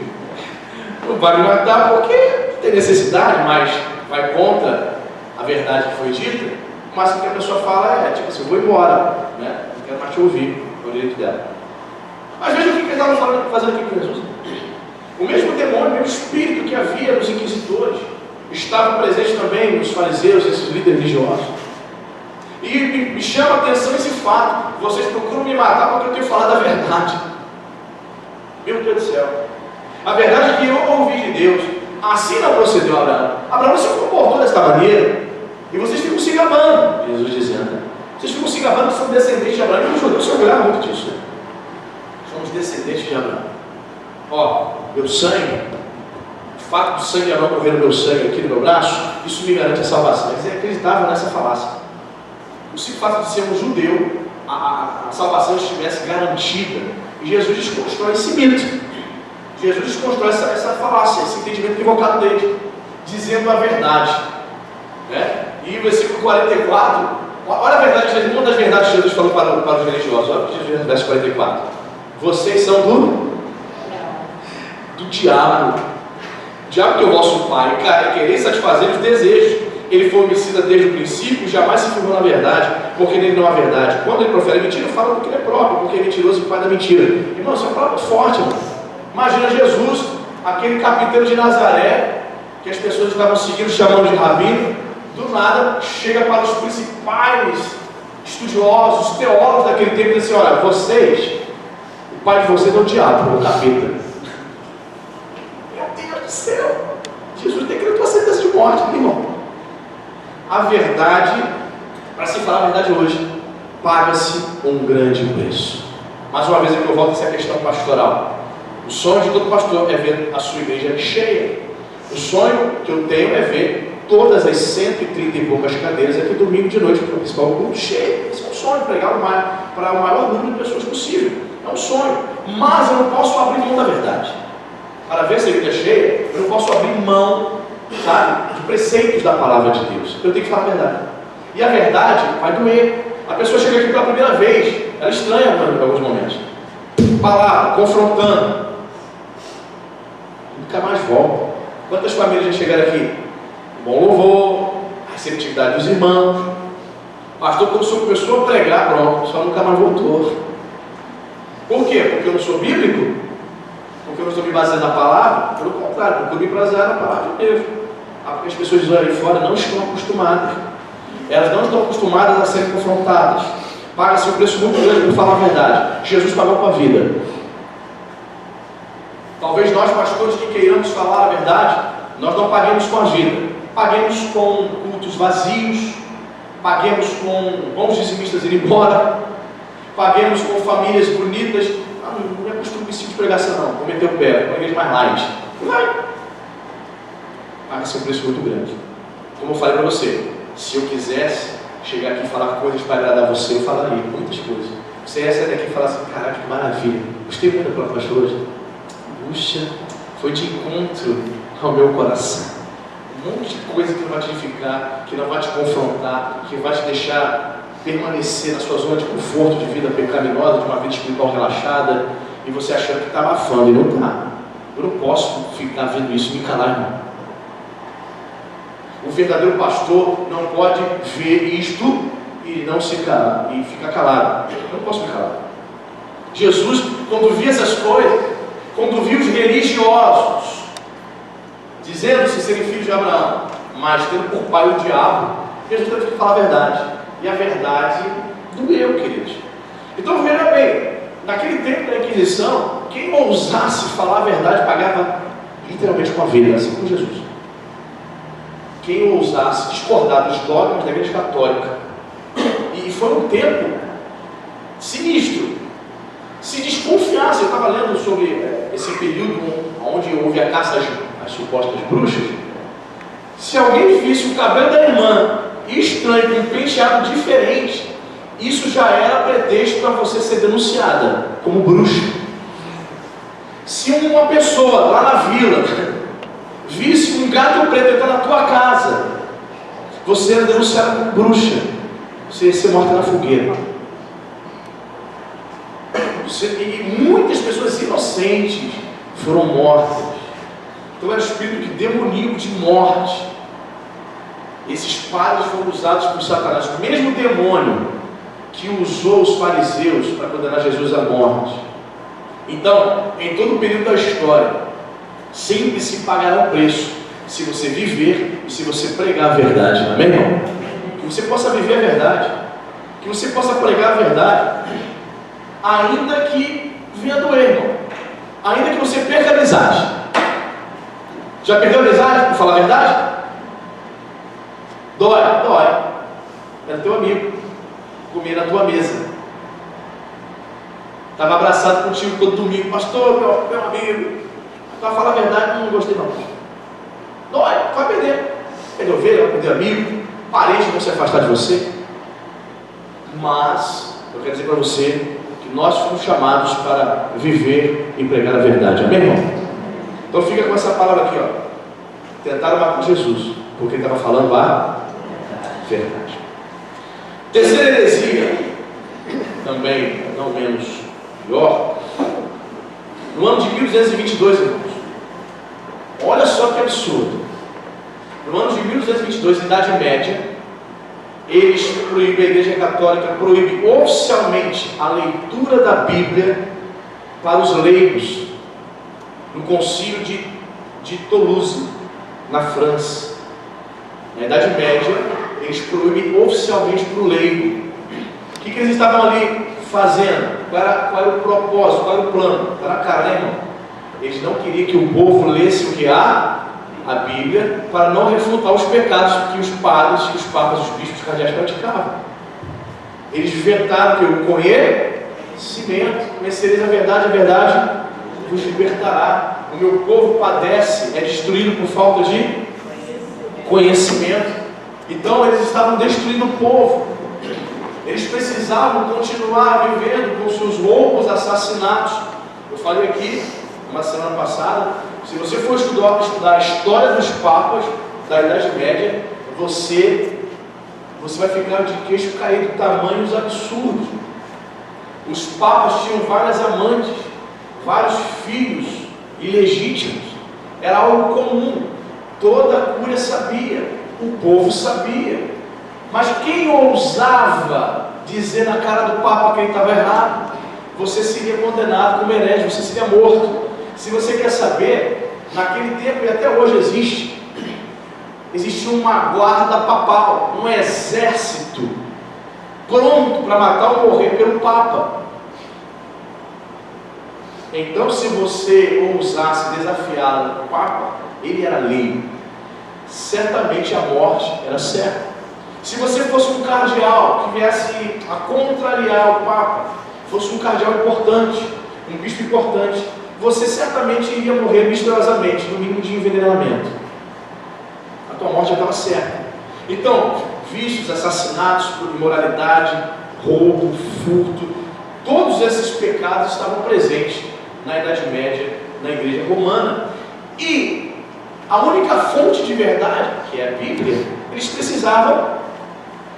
não vai me matar porque tem necessidade, mas vai contra a verdade que foi dita. Mas o que a pessoa fala é, tipo assim, eu vou embora, né? Não quero mais te ouvir, é o direito dela. Mas veja o que eles estavam fazendo aqui com Jesus. O mesmo demônio, o mesmo espírito que havia nos inquisidores, estava presente também nos fariseus, esses líderes religiosos. E me chama a atenção esse fato. Vocês procuram me matar porque eu tenho falado a verdade. Meu Deus do céu. A verdade é que eu ouvi de Deus. Assim não procedeu Abraão. Abraão se comportou desta maneira. E vocês ficam se gabando, Jesus dizendo. Vocês ficam se gabando que são descendentes de Abraão. E os judeus se orgulham muito disso. Somos descendentes de Abraão. Ó, meu sangue, o fato do sangue de Abraão correr no meu sangue aqui no meu braço, isso me garante a salvação. Eles acreditavam nessa falácia. O simples fato de ser um judeu, a salvação estivesse garantida. E Jesus desconstrói esse mito. Jesus desconstrói essa falácia, esse entendimento equivocado dele, dizendo a verdade. Né? E o versículo 44, olha a verdade, uma das verdades que Jesus falou para os religiosos. Olha o que Jesus diz no verso 44. Vocês são do diabo. O diabo que é o vosso pai, querer satisfazer os desejos. Ele foi homicida desde o princípio, jamais se firmou na verdade, porque nele não há verdade. Quando ele profere mentira, fala do que ele é próprio, porque é mentiroso e pai da mentira. Irmão, isso é uma palavra forte, irmão. Imagina Jesus, aquele carpinteiro de Nazaré, que as pessoas estavam seguindo, chamando de rabino, do nada chega para os principais estudiosos, teólogos daquele tempo e diz assim: olha, vocês, o pai de vocês é o diabo, o capeta. Meu Deus do céu! Jesus decretou a sentença de morte, irmão. A verdade, para se falar a verdade hoje, paga-se um grande preço. Mais uma vez eu volto a essa questão pastoral. O sonho de todo pastor é ver a sua igreja cheia. O sonho que eu tenho é ver todas as 130 e poucas cadeiras aqui domingo de noite, para o principal culto cheio. Esse é um sonho, pregar para o maior número de pessoas possível. É um sonho. Mas eu não posso abrir mão da verdade. Para ver se a igreja é cheia, eu não posso abrir mão, sabe, de preceitos da palavra de Deus. Eu tenho que falar a verdade. E a verdade vai doer. A pessoa chega aqui pela primeira vez, ela estranha em alguns momentos. Palavra, confrontando. Nunca mais volta. Quantas famílias já chegaram aqui? Bom louvor, a receptividade dos irmãos. Pastor, quando o senhor começou a pregar, pronto, só nunca mais voltou. Por quê? Porque eu não sou bíblico? Porque eu não estou me baseando na palavra? Pelo contrário, porque eu me baseio na palavra de Deus. Porque as pessoas aí fora não estão acostumadas. Elas não estão acostumadas a serem confrontadas. Paga-se um preço muito grande por falar a verdade. Jesus pagou com a vida. Talvez nós, pastores, que queiramos falar a verdade, nós não paguemos com a vida. Paguemos com cultos vazios, paguemos com bons dizimistas ir embora, paguemos com famílias bonitas, não é costume de pregação não, vou meter o pé, uma igreja mais light. Vai! Paga-se um preço muito grande. Como eu falei para você, se eu quisesse chegar aqui e falar coisas para agradar você, eu falaria muitas coisas. Você ia sair daqui e falar assim, caraca, que maravilha, gostei muito da prova pastor hoje. Puxa, foi de encontro ao meu coração. Um monte de coisa que não vai te edificar, que não vai te confrontar, que vai te deixar permanecer na sua zona de conforto de vida pecaminosa, de uma vida espiritual relaxada, e você achando que está abafando, e não está. Eu não posso ficar vendo isso e me calar, irmão. O verdadeiro pastor não pode ver isto e não se calar, e ficar calado. Eu não posso me calar. Jesus, quando via essas coisas, quando viu os religiosos dizendo-se serem filhos de Abraão, mas tendo por pai o diabo, Jesus teve que falar a verdade. E a verdade doeu, queridos. Então veja bem, naquele tempo da Inquisição, quem ousasse falar a verdade pagava literalmente com a vida, assim como Jesus. Quem ousasse discordar dos dogmas da Igreja Católica, e foi um tempo sinistro. Se desconfiasse, eu estava lendo sobre esse período onde houve a caça às supostas bruxas. Se alguém visse o cabelo da irmã estranho, com um penteado diferente, isso já era pretexto para você ser denunciada como bruxa. Se uma pessoa lá na vila visse um gato preto entrar na tua casa, você era denunciada como bruxa, você ia ser morta na fogueira. E muitas pessoas inocentes foram mortas. Então era espírito demoníaco de morte. Esses padres foram usados por Satanás, o mesmo demônio que usou os fariseus para condenar Jesus à morte. Então, em todo o período da história, sempre se pagará um preço se você viver e se você pregar a verdade. Amém, irmão? Que você possa viver a verdade, que você possa pregar a verdade, ainda que venha doer, irmão, ainda que você perca a amizade. Já perdeu a amizade por falar a verdade? Dói, dói. Era teu amigo, comia na tua mesa, estava abraçado contigo todo domingo. Pastor, meu amigo, para falar a verdade, não gostei não. Dói, vai perder. Perdeu ovelha, vai perder amigo, parente vão se afastar de você. Mas eu quero dizer para você que nós fomos chamados para viver e pregar a verdade. Amém, irmão? Então fica com essa palavra aqui, ó. Tentaram matar Jesus, porque ele estava falando a verdade. Terceira heresia, também não menos pior, no ano de 1222, irmãos. Olha só que absurdo. No ano de 1222, Idade Média, eles proíbem, a Igreja Católica proíbe oficialmente a leitura da Bíblia para os leigos, no concílio de Toulouse, na França. Na Idade Média, eles proíbem oficialmente para o leigo. O que eles estavam ali fazendo? Qual era o propósito? Qual era o plano? Está na cara, né, irmão? Eles não queriam que o povo lesse o que há, a Bíblia, para não refutar os pecados que os padres, que os papas, os bispos cardeais praticavam. Eles inventaram que o conhecimento, conhecereis a verdade vos libertará. O meu povo padece, é destruído por falta de conhecimento. Então eles estavam destruindo o povo. Eles precisavam continuar vivendo com seus roubos, assassinatos. Eu falei aqui, uma semana passada, se você for estudar a história dos papas da Idade Média, você vai ficar de queixo caído, tamanhos absurdos. Os papas tinham várias amantes, vários filhos ilegítimos. Era algo comum. Toda a cúria sabia, o povo sabia. Mas quem ousava dizer na cara do Papa que ele estava errado? Você seria condenado como herege, você seria morto. Se você quer saber, naquele tempo e até hoje existe uma guarda papal, um exército pronto para matar ou morrer pelo Papa. Então, se você ousasse desafiar o Papa, ele era lei. Certamente a morte era certa. Se você fosse um cardeal que viesse a contrariar o Papa, fosse um cardeal importante, um bispo importante, você certamente iria morrer misteriosamente, no mínimo de envenenamento. A tua morte já estava certa. Então, vícios, assassinatos por imoralidade, roubo, furto, todos esses pecados estavam presentes na Idade Média, na Igreja Romana. E a única fonte de verdade, que é a Bíblia, eles precisavam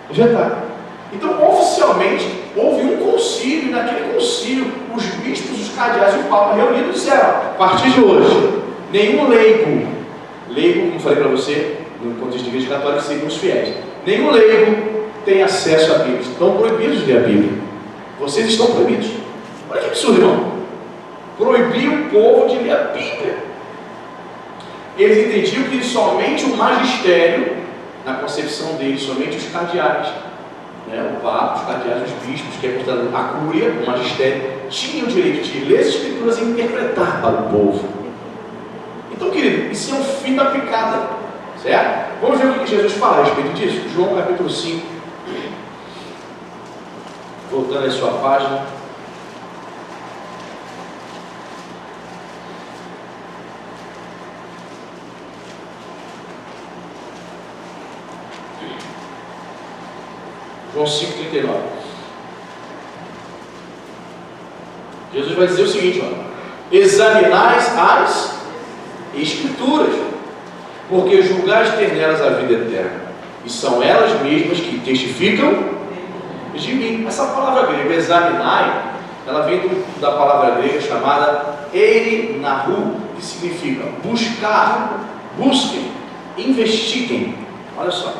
rejetar. Então, oficialmente, houve um concílio, e naquele concílio, os bispos, os cardeais e o Papa reunidos disseram: a partir de hoje, nenhum leigo, como falei para você, no contexto de igreja católica, seriam os fiéis, nenhum leigo tem acesso à Bíblia. Estão proibidos de ler a Bíblia. Vocês estão proibidos. Olha que absurdo, irmão. Proibir o povo de ler a Bíblia. Eles entendiam que somente o magistério, na concepção deles, somente os cardeais, o Papa, os cardeais, os bispos, que é considerado a cúria, o magistério, tinham o direito de ler as Escrituras e interpretar para o povo. Então, querido, isso é um fim da picada, certo? Vamos ver o que Jesus fala a respeito disso. João capítulo 5, voltando à sua página. João 5,39. Jesus vai dizer o seguinte: examinais as Escrituras, porque julgais ter nelas a vida eterna, e são elas mesmas que testificam de mim. Essa palavra grega, examinai, ela vem da palavra grega chamada erinahu, que significa buscar, busquem, investiguem. Olha só,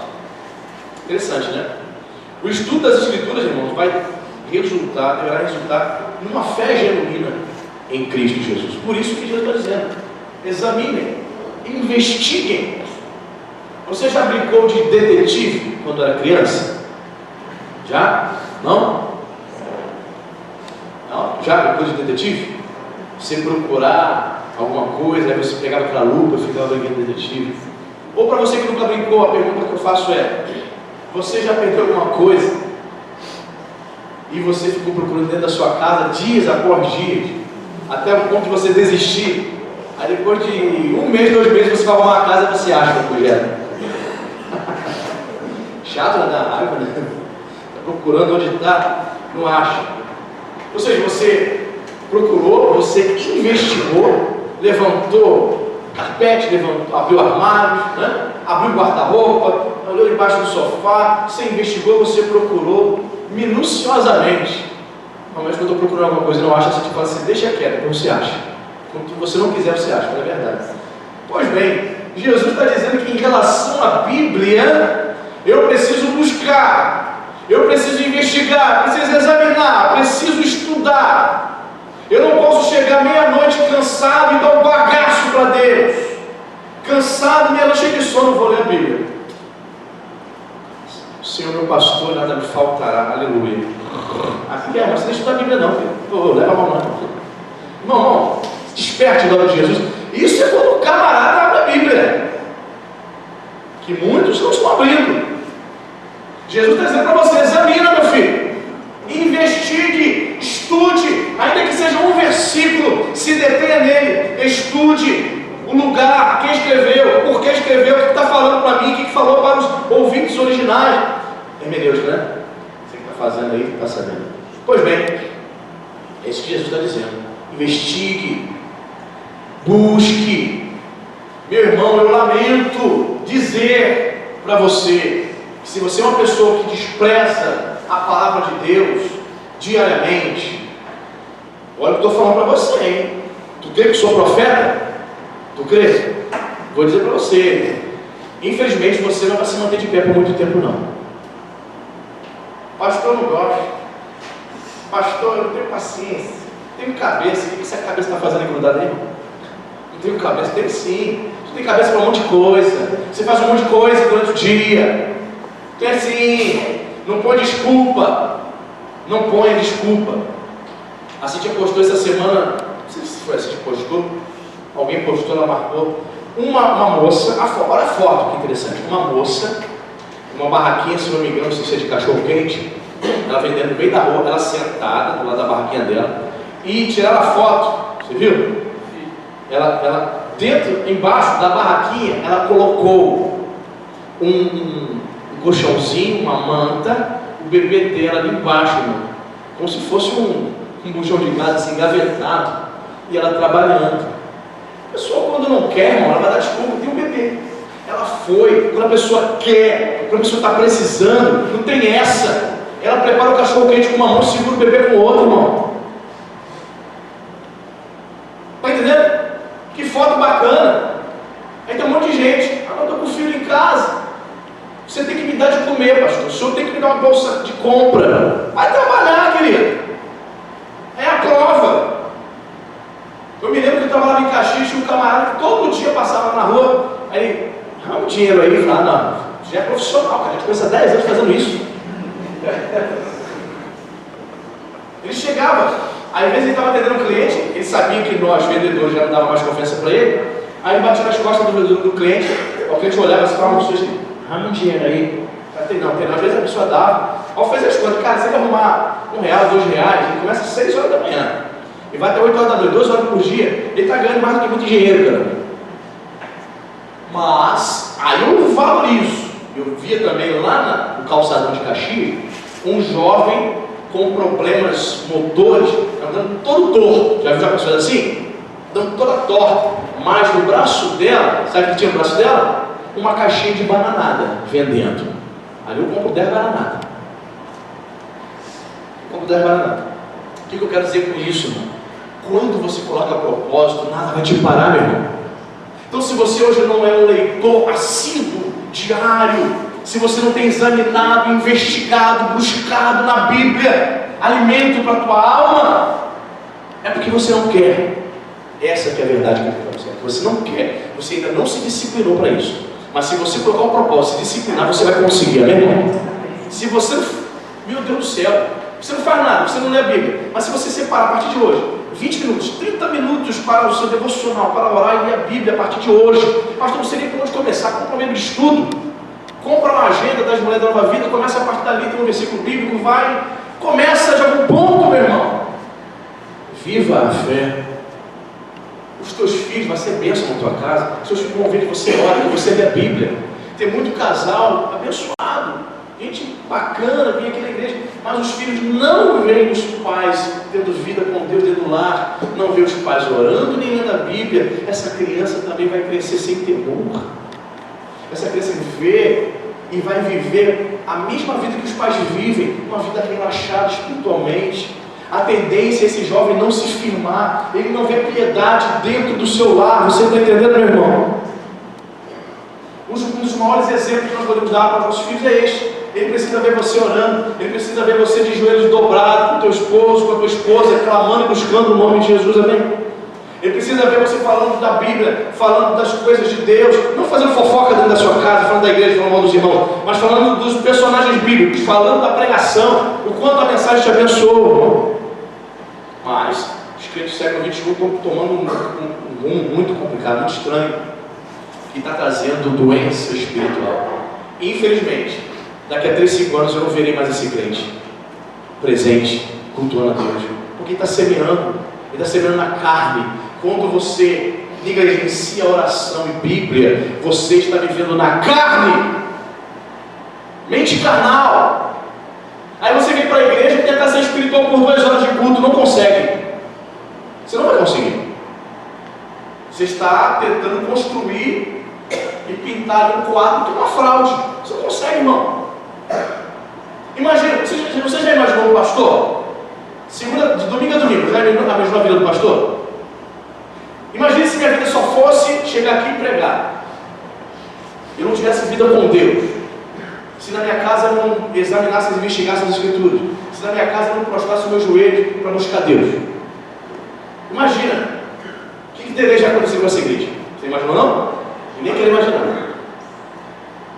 interessante, né? O estudo das Escrituras, irmãos, deverá resultar numa fé genuína em Cristo Jesus. Por isso que Jesus está dizendo: examinem, investiguem. Você já brincou de detetive quando era criança? Já? Não? Não? Já brincou de detetive? Você procurar alguma coisa, aí você pegava aquela lupa e ficava brincando de detetive. Ou para você que nunca brincou, a pergunta que eu faço é: você já perdeu alguma coisa e você ficou procurando dentro da sua casa dias após dias, até o ponto de você desistir? Aí depois de 1 mês, 2 meses, você vai arrumar a casa e você acha que é projeto. Chato, né? Dá raiva, né? Está procurando onde está, não acha. Ou seja, você procurou, você investigou, levantou carpete, abriu armários, né? Abriu guarda-roupa, olhou debaixo do sofá, você investigou, você procurou minuciosamente. Normalmente quando eu estou procurando alguma coisa e não acha, você te fala assim: deixa quieto, depois você acha. Quando você não quiser, você acha, não é verdade. Pois bem, Jesus está dizendo que em relação à Bíblia, eu preciso buscar, eu preciso investigar, preciso examinar, preciso estudar. Eu não posso chegar meia-noite cansado e dar um bagaço para Deus. Cansado, meia-noite cheio de sono, vou ler a Bíblia. O Senhor meu pastor, nada me faltará, aleluia. Aqui mas você não estuda a Bíblia não, filho. Leva a mão não. Irmão, desperte em nome de Jesus. Isso é quando o camarada abre a Bíblia, que muitos não estão abrindo. Jesus está dizendo para você: examina, meu filho, investigue, estude, ainda que seja um versículo, se detenha nele, estude o lugar, quem escreveu, por que escreveu, o que está falando para mim, o que falou para os ouvintes originais. Hermenêutica, né? Você que está fazendo aí, está sabendo. Pois bem, é isso que Jesus está dizendo: investigue, busque. Meu irmão, eu lamento dizer para você que se você é uma pessoa que despreza a palavra de Deus diariamente, olha o que eu estou falando para você, hein? Tu crê que sou profeta? Tu crê? Vou dizer para você: infelizmente você não vai se manter de pé por muito tempo não. Pastor, eu não gosto. Pastor, eu não tenho paciência, tenho cabeça. O que essa cabeça está fazendo grudada aí? Não tenho cabeça. Tem sim. Você tem cabeça para um monte de coisa. Você faz um monte de coisa durante o dia. Tem sim. Não põe desculpa. Não ponha desculpa. A Cintia postou essa semana, não sei se foi a Cintia que postou, alguém postou, ela marcou, uma moça, olha a foto que interessante, uma moça, uma barraquinha, se não me engano, não sei se é de cachorro quente, ela vendendo no meio da rua, ela sentada do lado da barraquinha dela, e tiraram a foto. Você viu? Ela dentro, embaixo da barraquinha, ela colocou um colchãozinho, uma manta, o bebê dela ali embaixo, irmão, como se fosse um bujão de gás assim, engavetado, e ela trabalhando. A pessoa, quando não quer, irmão, ela vai dar desculpa, tem um bebê. Ela foi, quando a pessoa quer, quando a pessoa está precisando, não tem essa. Ela prepara o cachorro quente com uma mão, segura o bebê com o outro, irmão. Está entendendo? Que foto bacana. Aí tem um monte de gente. Ah, eu estou com o filho em casa. Você tem que me dar de comer, pastor. O senhor tem que me dar uma bolsa de compra. Vai trabalhar, querido. É a prova. Eu me lembro que eu trabalhava em Caxias, tinha um camarada que todo dia passava na rua. Aí ele, arruma um dinheiro aí. Eu falava, não, já é profissional, cara. A gente começa 10 anos fazendo isso. Ele chegava, aí às vezes ele estava atendendo um cliente, ele sabia que nós, vendedores, já não dava mais confiança para ele. Aí ele batia nas costas do cliente, o cliente olhava assim, uma pessoa assim, arruma um dinheiro aí. Não, às vezes a pessoa dava. Ao fazer as contas, cara, você vai arrumar R$1, R$2, ele começa às 6 horas da manhã e vai até 8 horas da noite, 12 horas por dia, ele está ganhando mais do que muito dinheiro, cara. Mas, aí eu valorizo. Eu via também lá no calçadão de Caxias, um jovem com problemas motores, andando todo torto. Já viu a pessoa assim? Andando toda torta. Mas no braço dela, sabe o que tinha no braço dela? Uma caixinha de bananada vendendo. Ali eu compro 10 bananadas. O que eu quero dizer com isso, irmão? Quando você coloca propósito, nada vai te parar, meu irmão. Então, se você hoje não é um leitor assíduo, diário, se você não tem examinado, investigado, buscado na Bíblia alimento para a tua alma, é porque você não quer. Essa que é a verdade que eu quero dizer. Você não quer, você ainda não se disciplinou para isso. Mas se você colocar um propósito, se disciplinar, você vai conseguir, amém, irmão? Se você, meu Deus do céu, você não faz nada, você não lê a Bíblia, mas se você separar a partir de hoje 20 minutos, 30 minutos para o seu devocional, para orar e ler a Bíblia a partir de hoje, pastor, não sei nem por onde começar, compra um livro de estudo, compra uma agenda das mulheres da Nova Vida, começa a partir dali, tem um versículo bíblico, vai, começa de algum ponto, meu irmão. Viva a fé. Os teus filhos vão ser bênção na tua casa, os teus filhos vão ver que você ora, que você lê a Bíblia. Tem muito casal abençoado, gente bacana, vem aqui na igreja, mas os filhos não veem os pais tendo vida com Deus dentro do lar, não vê os pais orando nem lendo a Bíblia. Essa criança também vai crescer sem temor. Essa criança vê e vai viver a mesma vida que os pais vivem, uma vida relaxada espiritualmente. A tendência é esse jovem não se firmar, ele não vê piedade dentro do seu lar. Você está entendendo, meu irmão? Um dos maiores exemplos que nós podemos dar para os nossos filhos é este. Ele precisa ver você orando, ele precisa ver você de joelhos dobrados, com o teu esposo, com a tua esposa, clamando e buscando o nome de Jesus, amém? Ele precisa ver você falando da Bíblia, falando das coisas de Deus, não fazendo fofoca dentro da sua casa, falando da igreja, falando mal dos irmãos, mas falando dos personagens bíblicos, falando da pregação, o quanto a mensagem te abençoou. Mas os crentes do século XXI estão tomando um rumo muito complicado, muito estranho, que está trazendo doença espiritual. Infelizmente, daqui a 3, 5 anos eu não verei mais esse crente presente, cultuando a Deus, porque está semeando, ele está semeando na carne. Quando você negligencia a oração e Bíblia, você está vivendo na carne, mente carnal. Aí você vem para a igreja e tenta ser espiritual por 2 horas de culto, não consegue. Você não vai conseguir. Você está tentando construir e pintar um quadro que é uma fraude. Você não consegue, irmão. Imagina, você já imaginou um pastor? De domingo a domingo, já imaginou a vida do pastor? Imagina se minha vida só fosse chegar aqui e pregar. Eu não tivesse vida com Deus. Se na minha casa eu não examinasse e investigasse as Escrituras. Se na minha casa eu não prostrasse o meu joelho para buscar Deus. Imagina. O que teria já acontecido com essa igreja? Você imaginou não? Eu nem quero imaginar.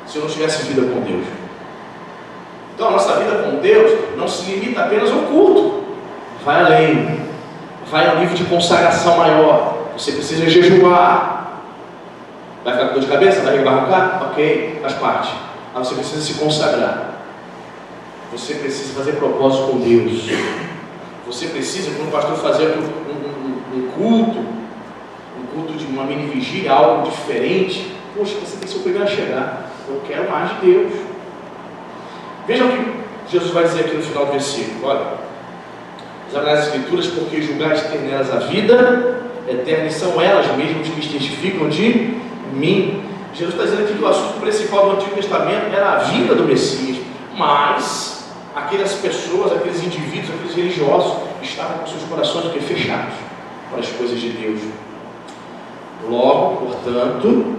Se eu não tivesse vida com Deus. Então a nossa vida com Deus não se limita apenas ao culto. Vai além. Vai ao nível de consagração maior. Você precisa jejuar. Vai ficar com dor de cabeça? Vai rebarrancar? Ok, faz parte. Mas você precisa se consagrar. Você precisa fazer propósito com Deus. Você precisa, quando o pastor fazer um culto de uma mini vigília, algo diferente, poxa, você tem que ser o primeiro a chegar. Eu quero mais de Deus. Veja o que Jesus vai dizer aqui no final do versículo. Olha, examinar as Escrituras, porque julgais ter nelas a vida eterna, e são elas mesmas que testificam de mim. Jesus está dizendo aqui que o assunto principal do Antigo Testamento era a vinda do Messias, mas aquelas pessoas, aqueles indivíduos, aqueles religiosos estavam com seus corações fechados para as coisas de Deus. Logo, portanto,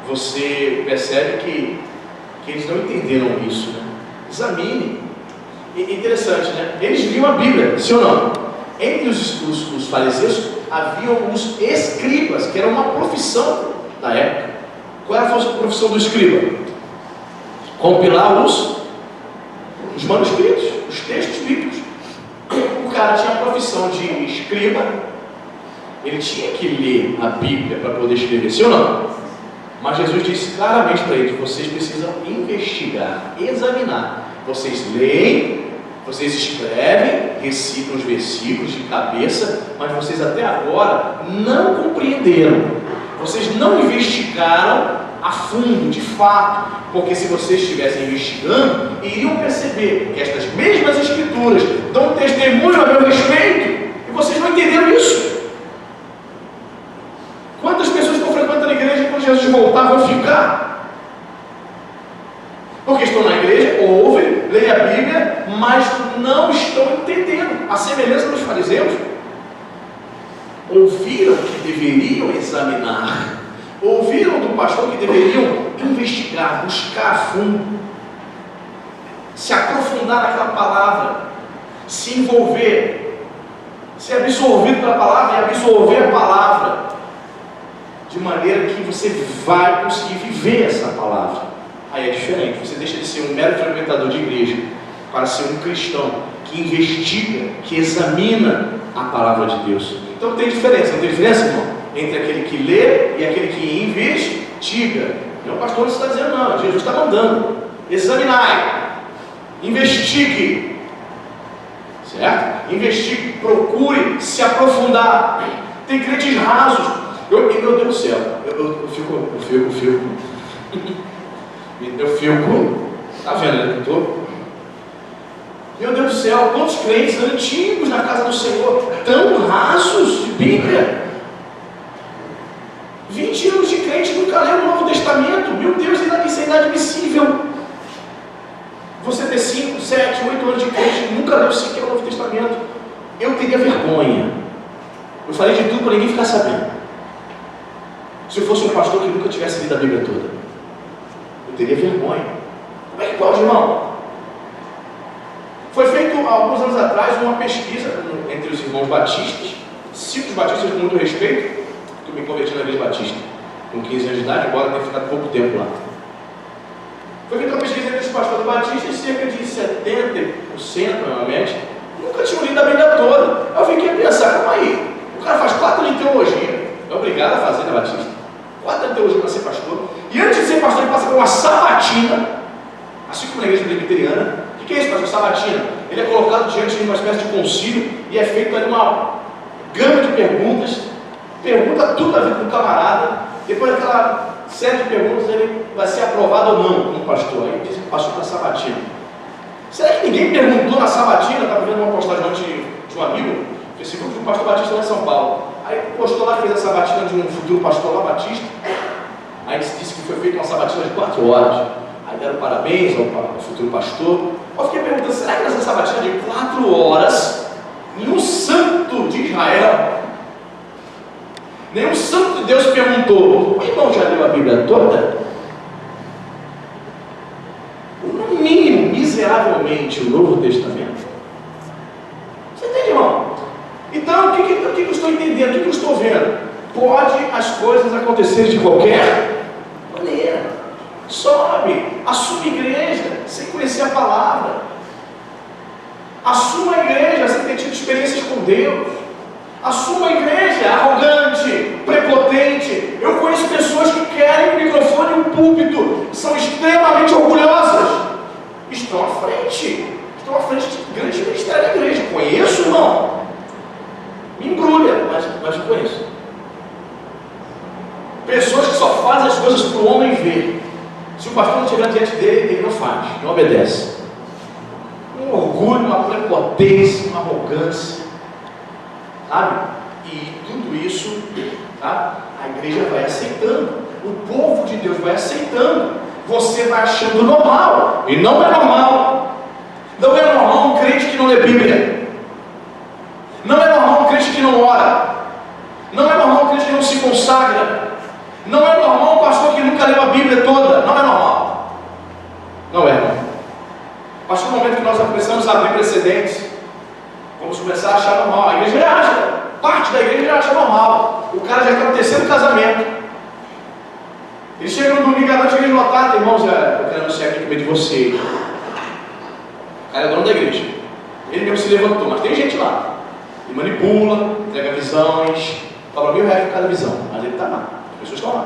você percebe que eles não entenderam isso, né? Examine. Interessante, né? Eles liam a Bíblia, sim ou não? Entre os fariseus haviam os escribas, que era uma profissão da época. Qual era a profissão do escriba? Compilar os manuscritos, os textos bíblicos. O cara tinha a profissão de escriba, ele tinha que ler a Bíblia para poder escrever, sim ou não? Mas Jesus disse claramente para eles: vocês precisam investigar, examinar. Vocês leem, vocês escrevem, recitam os versículos de cabeça, mas vocês até agora não compreenderam. Vocês não investigaram a fundo, de fato, porque se vocês estivessem investigando, iriam perceber que estas mesmas escrituras dão testemunho a meu respeito, e vocês não entenderam isso. Quantas pessoas estão frequentando a igreja e quando Jesus voltar vão ficar? Porque estão na igreja, ouvem, leem a Bíblia, mas não estão entendendo. A semelhança dos fariseus, ouviram que deveriam examinar, ouviram do pastor que deveriam investigar, buscar a fundo, se aprofundar naquela palavra, se envolver, ser absorvido pela palavra e absorver a palavra, de maneira que você vai conseguir viver essa palavra. Aí é diferente, você deixa de ser um mero frequentador de igreja para ser um cristão que investiga, que examina a palavra de Deus. Então tem diferença, não tem diferença, irmão? Entre aquele que lê e aquele que investiga. Não, o pastor não está dizendo não, Jesus está mandando. Examinai, investigue, certo? Investigue, procure se aprofundar. Tem crentes rasos. Meu Deus do céu, eu fico, tá vendo, né? Meu Deus do céu, quantos crentes antigos na casa do Senhor, tão rasos de Bíblia. 20 anos de crente, nunca leu o Novo Testamento. Meu Deus, isso é inadmissível. Você ter 5, 7, 8 anos de crente e nunca leu sequer o Novo Testamento. Eu teria vergonha. Eu falei de tudo para ninguém ficar sabendo. Se eu fosse um pastor que nunca tivesse lido a Bíblia toda, eu teria vergonha. Como é que pode, irmão? Foi feito há alguns anos atrás uma pesquisa entre os irmãos batistas, 5 batistas com muito respeito, que eu me converti na igreja batista com 15 anos de idade, embora tenha ficado pouco tempo lá. Foi feita uma pesquisa entre os pastores batistas, cerca de 70%, provavelmente, nunca tinham lido a Bíblia toda. Eu fiquei a pensar, calma aí, o cara faz 4 anos de teologia, é obrigado a fazer na Batista, 4 anos de teologia para ser pastor, e antes de ser pastor ele passa por uma sabatina, assim como na igreja presbiteriana. O que é isso, pastor? Sabatina. Ele é colocado diante de uma espécie de concílio e é feito ali uma gama de perguntas, pergunta tudo a ver com o camarada, depois daquela série de perguntas ele vai ser aprovado ou não como pastor. Aí diz que passou para a sabatina. Será que ninguém perguntou na sabatina? Estava vendo uma postagem ontem de um amigo no Facebook de um pastor batista lá em São Paulo. Aí postou lá que fez a sabatina de um futuro pastor lá batista. Aí disse que foi feita uma sabatina de 4 horas. Aí deram parabéns ao futuro pastor. Eu fiquei perguntando, será que nessa sabatina de 4 horas, nenhum santo de Israel, nenhum santo de Deus perguntou: o irmão já leu a Bíblia toda? No mínimo, miseravelmente, o Novo Testamento. Você entende, irmão? Então, o que eu estou entendendo? O que eu estou vendo? Pode as coisas acontecerem de qualquer maneira. Sobe, assuma a igreja sem conhecer a palavra. Assuma a igreja sem ter tido experiências com Deus. Assuma a igreja arrogante, prepotente. Eu conheço pessoas que querem um microfone e um púlpito, são extremamente orgulhosas, estão à frente de grande ministério da igreja. Conheço, irmão. Me embrulha, mas eu conheço. Pessoas que só fazem as coisas para o homem ver. Se o pastor não estiver diante dele, ele não faz, não obedece. Um orgulho, uma prepotência, uma arrogância, sabe? E tudo isso, tá? A igreja vai aceitando, o povo de Deus vai aceitando. Você vai achando normal, e não é normal. Não é normal um crente que não lê Bíblia. Não é normal um crente que não ora. Não é normal um crente que não se consagra. Não é normal um pastor que nunca leu a Bíblia toda. Não é normal. Não é, irmão. A partir do momento que nós começamos a abrir precedentes, vamos começar a achar normal. A igreja já acha, parte da igreja já acha normal. O cara já está no terceiro casamento. Ele chega no domingo à noite, a igreja lotada, irmãos, eu quero anunciar aqui no meio de você. O cara é dono da igreja. Ele mesmo se levantou, mas tem gente lá. Ele manipula, entrega visões, cobra R$1.000 por cada visão, mas ele está lá. As pessoas estão lá.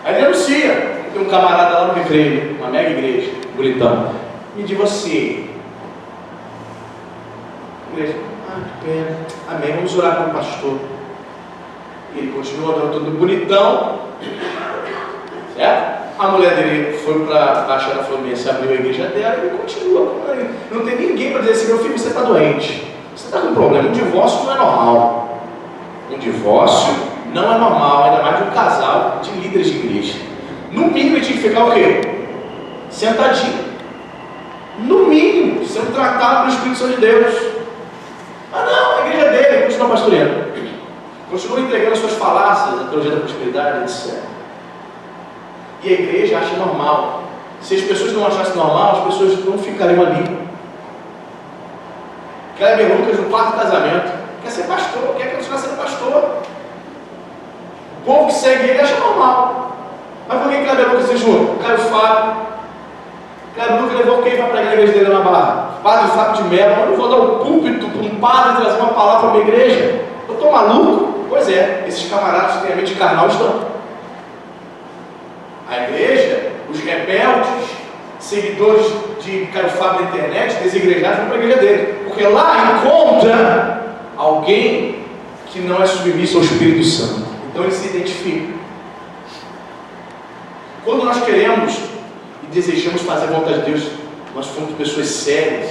Aí ele anuncia. Tem um camarada lá no recreio, uma mega igreja, bonitão. E de você. Igreja, que pena. Amém, vamos orar com o pastor. E ele continua andando todo bonitão. Certo? A mulher dele foi para a Baixada Fluminense, abriu a igreja dela e ele continua. Não tem ninguém para dizer assim: meu filho, você está doente. Você está com um problema. Um divórcio não é normal. Um divórcio não é normal, ainda mais de um casal de líderes de igreja. No mínimo ele tinha que ficar o quê? Sentadinho. No mínimo, sendo tratado pelo Espírito Santo de Deus. Ah não, a igreja dele continua pastoreando. Continua entregando as suas falácias, a teologia da prosperidade, etc. E a igreja acha normal. Se as pessoas não achassem normal, as pessoas não ficariam ali. Kleber Lucas, no quarto casamento, quer ser pastor, quer continuar sendo pastor. O povo que segue ele acha normal. Mas por que Kleber Lucas se junta? Caio Fábio. Kleber Lucas levou quem para pregar na igreja dele na Barra? Padre Fábio de Mello. Eu não vou dar um púlpito para um padre trazer uma palavra para a minha igreja. Eu estou maluco? Pois é, esses camaradas que têm a mente carnal estão. A igreja, os rebeldes, seguidores de Caio Fábio na internet, desigrejados, vão para a igreja dele. Porque lá encontra alguém que não é submisso ao Espírito Santo. Então ele se identifica. Quando nós queremos e desejamos fazer a vontade de Deus, nós somos pessoas sérias.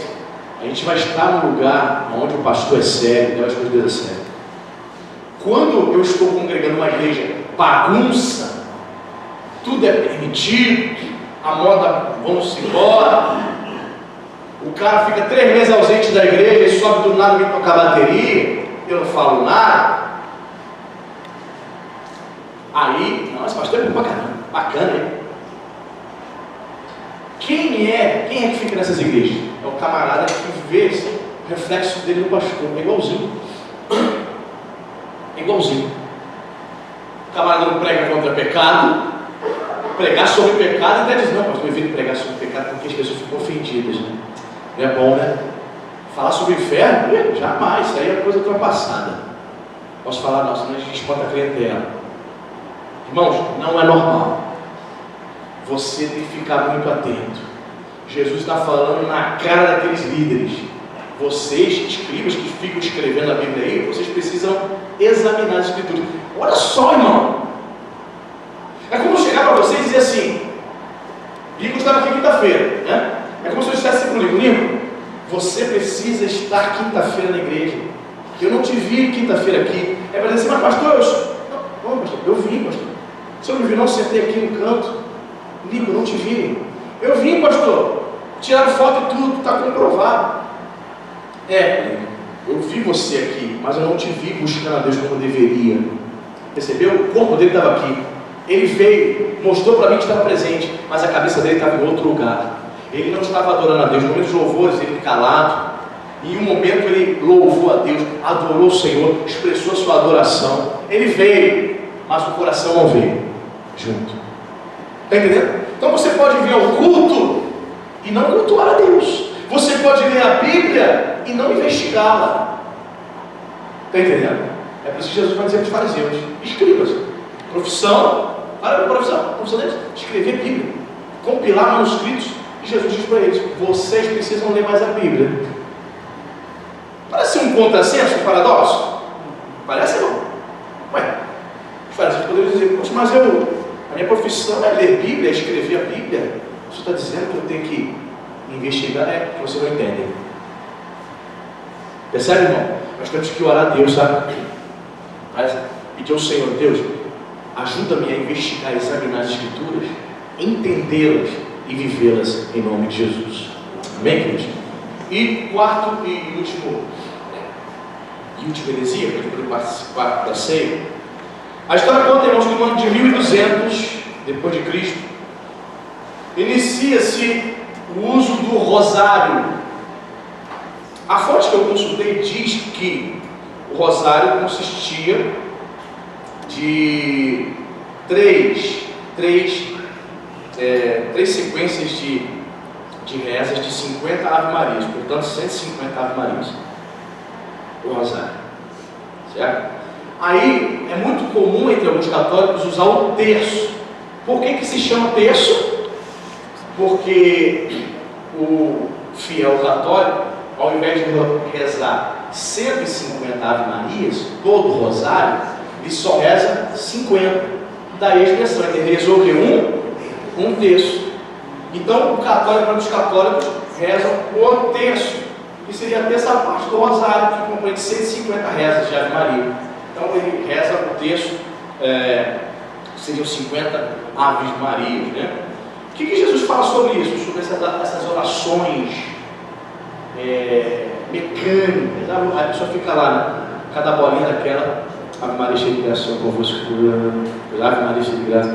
A gente vai estar no lugar onde o pastor é sério, Deus de Deus é sério. Quando eu estou congregando uma igreja bagunça, tudo é permitido, a moda, vamos embora, o cara fica 3 meses ausente da igreja e sobe do nada, vem tocar bateria, eu não falo nada. Aí, nossa, pastor é bom pra caramba, bacana, hein? Quem é que fica nessas igrejas? É o camarada que vê o reflexo dele no pastor, é igualzinho. É igualzinho. O camarada não prega contra pecado, pregar sobre pecado, e até diz: não, pastor, eu evito pregar sobre pecado porque as pessoas ficam ofendidas, né? Não é bom, né? Falar sobre o inferno? Jamais, isso aí é coisa ultrapassada. Posso falar, não, senão a gente espanta a clientela. Irmãos, não é normal. Você tem que ficar muito atento. Jesus está falando na cara daqueles líderes. Vocês, escribas que ficam escrevendo a Bíblia aí, vocês precisam examinar as Escrituras. Olha só, irmão. É como chegar para vocês e dizer assim: Lico estava aqui quinta-feira, né? É como se eu dissesse para o Lico: você precisa estar quinta-feira na igreja. Eu não te vi quinta-feira aqui. É para dizer assim: mas pastor, não, pastor, eu vim, pastor. Você não me viu, não? Sentei aqui no canto. Lico, não te vi. Eu vim, pastor. Tiraram foto e tudo, está comprovado. Eu vi você aqui, mas eu não te vi buscando a Deus como eu deveria. Percebeu? O corpo dele estava aqui. Ele veio, mostrou para mim que estava presente, mas a cabeça dele estava em outro lugar. Ele não estava adorando a Deus. No momento dos louvores, ele calado. Em um momento ele louvou a Deus, adorou o Senhor, expressou a sua adoração. Ele veio, mas o coração não veio junto. Está entendendo? Então você pode vir ao culto e não cultuar a Deus. Você pode ler a Bíblia e não investigá-la. Está entendendo? É por isso que Jesus vai dizer para os fariseus: escribas, profissão, para a profissão deles, escrever Bíblia, compilar manuscritos. E Jesus diz para eles: vocês precisam ler mais a Bíblia. Parece um contrassenso, um paradoxo? Parece não. Ué, os fariseus poderiam dizer, poxa, mas a minha profissão é ler Bíblia, é escrever a Bíblia. Você está dizendo que eu tenho que investigar? É, que você não entende. Percebe, irmão? Nós temos que orar a Deus, sabe? Pedir ao Senhor, Deus, ajuda-me a investigar, examinar as Escrituras, entendê-las e vivê-las em nome de Jesus. Amém, queridos? E quarto e última heresia, para poder participar da ceia. A história conta, irmãos, que no ano de 1200 depois de Cristo, inicia-se o uso do rosário. A fonte que eu consultei diz que o rosário consistia de três sequências de rezas de 50 Ave-Marias, portanto 150 Ave-Marias, o rosário, certo? Aí é muito comum entre alguns católicos usar o terço. Por que se chama terço? Porque o fiel católico, ao invés de rezar 150 Ave-Marias, todo o rosário, ele só reza 50. Daí a expressão, ele rezou um terço. Então, os católicos rezam o terço, que seria a terça parte do rosário, que compreende 150 rezas de Ave Maria. Então, ele reza o terço, seriam 50 Aves Marias, né? O que Jesus fala sobre isso? Sobre essas orações mecânicas. A pessoa fica lá, né? Cada bolinha daquela, Ave Maria cheia de graça, convosco, Ave Maria cheia de graça,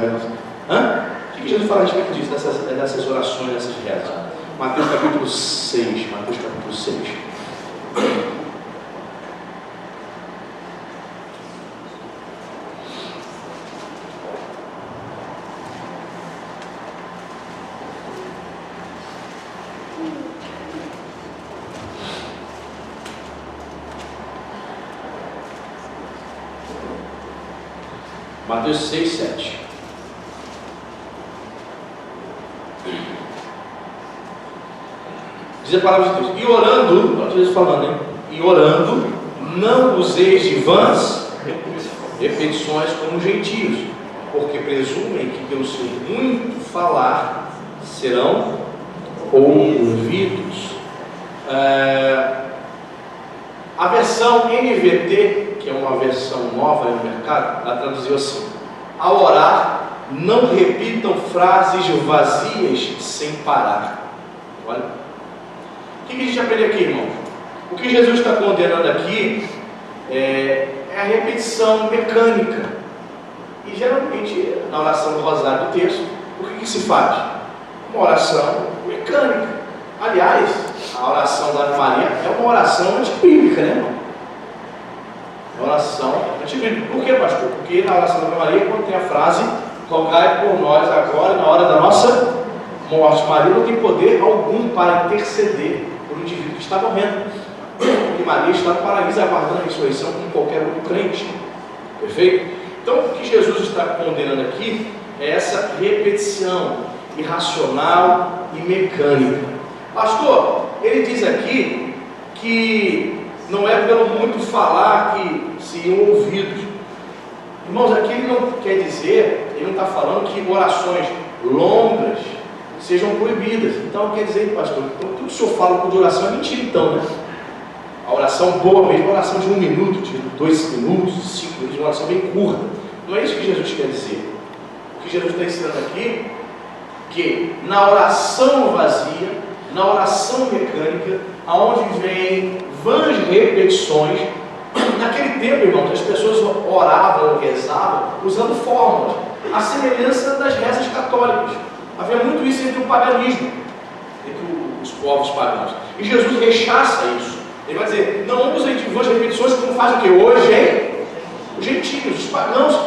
O que Jesus fala a respeito disso, dessas orações, dessas rezas? Mateus capítulo 6. Mateus 6, 7. Diz a palavra de Deus. E orando, olha Jesus falando, hein? E orando, não useis de vãs repetições como gentios, porque presumem que pelo seu muito falar serão ouvidos. A versão NVT, que é uma versão nova no mercado, ela traduziu assim: ao orar, não repitam frases vazias sem parar. Olha. O que a gente aprende aqui, irmão? O que Jesus está condenando aqui é a repetição mecânica. E geralmente, na oração do rosário do terço, o que se faz? Uma oração mecânica. Aliás, a oração da Ave Maria é uma oração antibíblica, né, irmão? É uma oração antibíblica. Por quê, pastor? Porque na oração da Ave Maria, quando tem a frase, rogai por nós agora e na hora da nossa morte. Maria não tem poder algum para interceder por um indivíduo que está morrendo, porque Maria está no paraíso aguardando a ressurreição como qualquer outro crente. Perfeito? Então, o que Jesus está condenando aqui é essa repetição irracional e mecânica. Pastor, ele diz aqui que não é pelo muito falar que seriam ouvidos. Irmãos, aqui ele não quer dizer, ele não está falando que orações longas sejam proibidas. Então quer dizer, pastor, então, tudo que o senhor fala de oração é mentira, então, né? A oração boa mesmo, a oração de 1 minuto, de 2 minutos, 5 minutos, uma oração bem curta. Não é isso que Jesus quer dizer. O que Jesus está ensinando aqui, que na oração vazia, na oração mecânica, aonde vem vãs repetições, naquele tempo, irmãos, as pessoas oravam, rezavam, usando fórmulas, a semelhança das rezas católicas. Havia muito isso entre o paganismo, entre os povos pagãos. E Jesus rechaça isso. Ele vai dizer, não usem de vãs repetições como faz o que hoje, hein? Os gentios, os pagãos,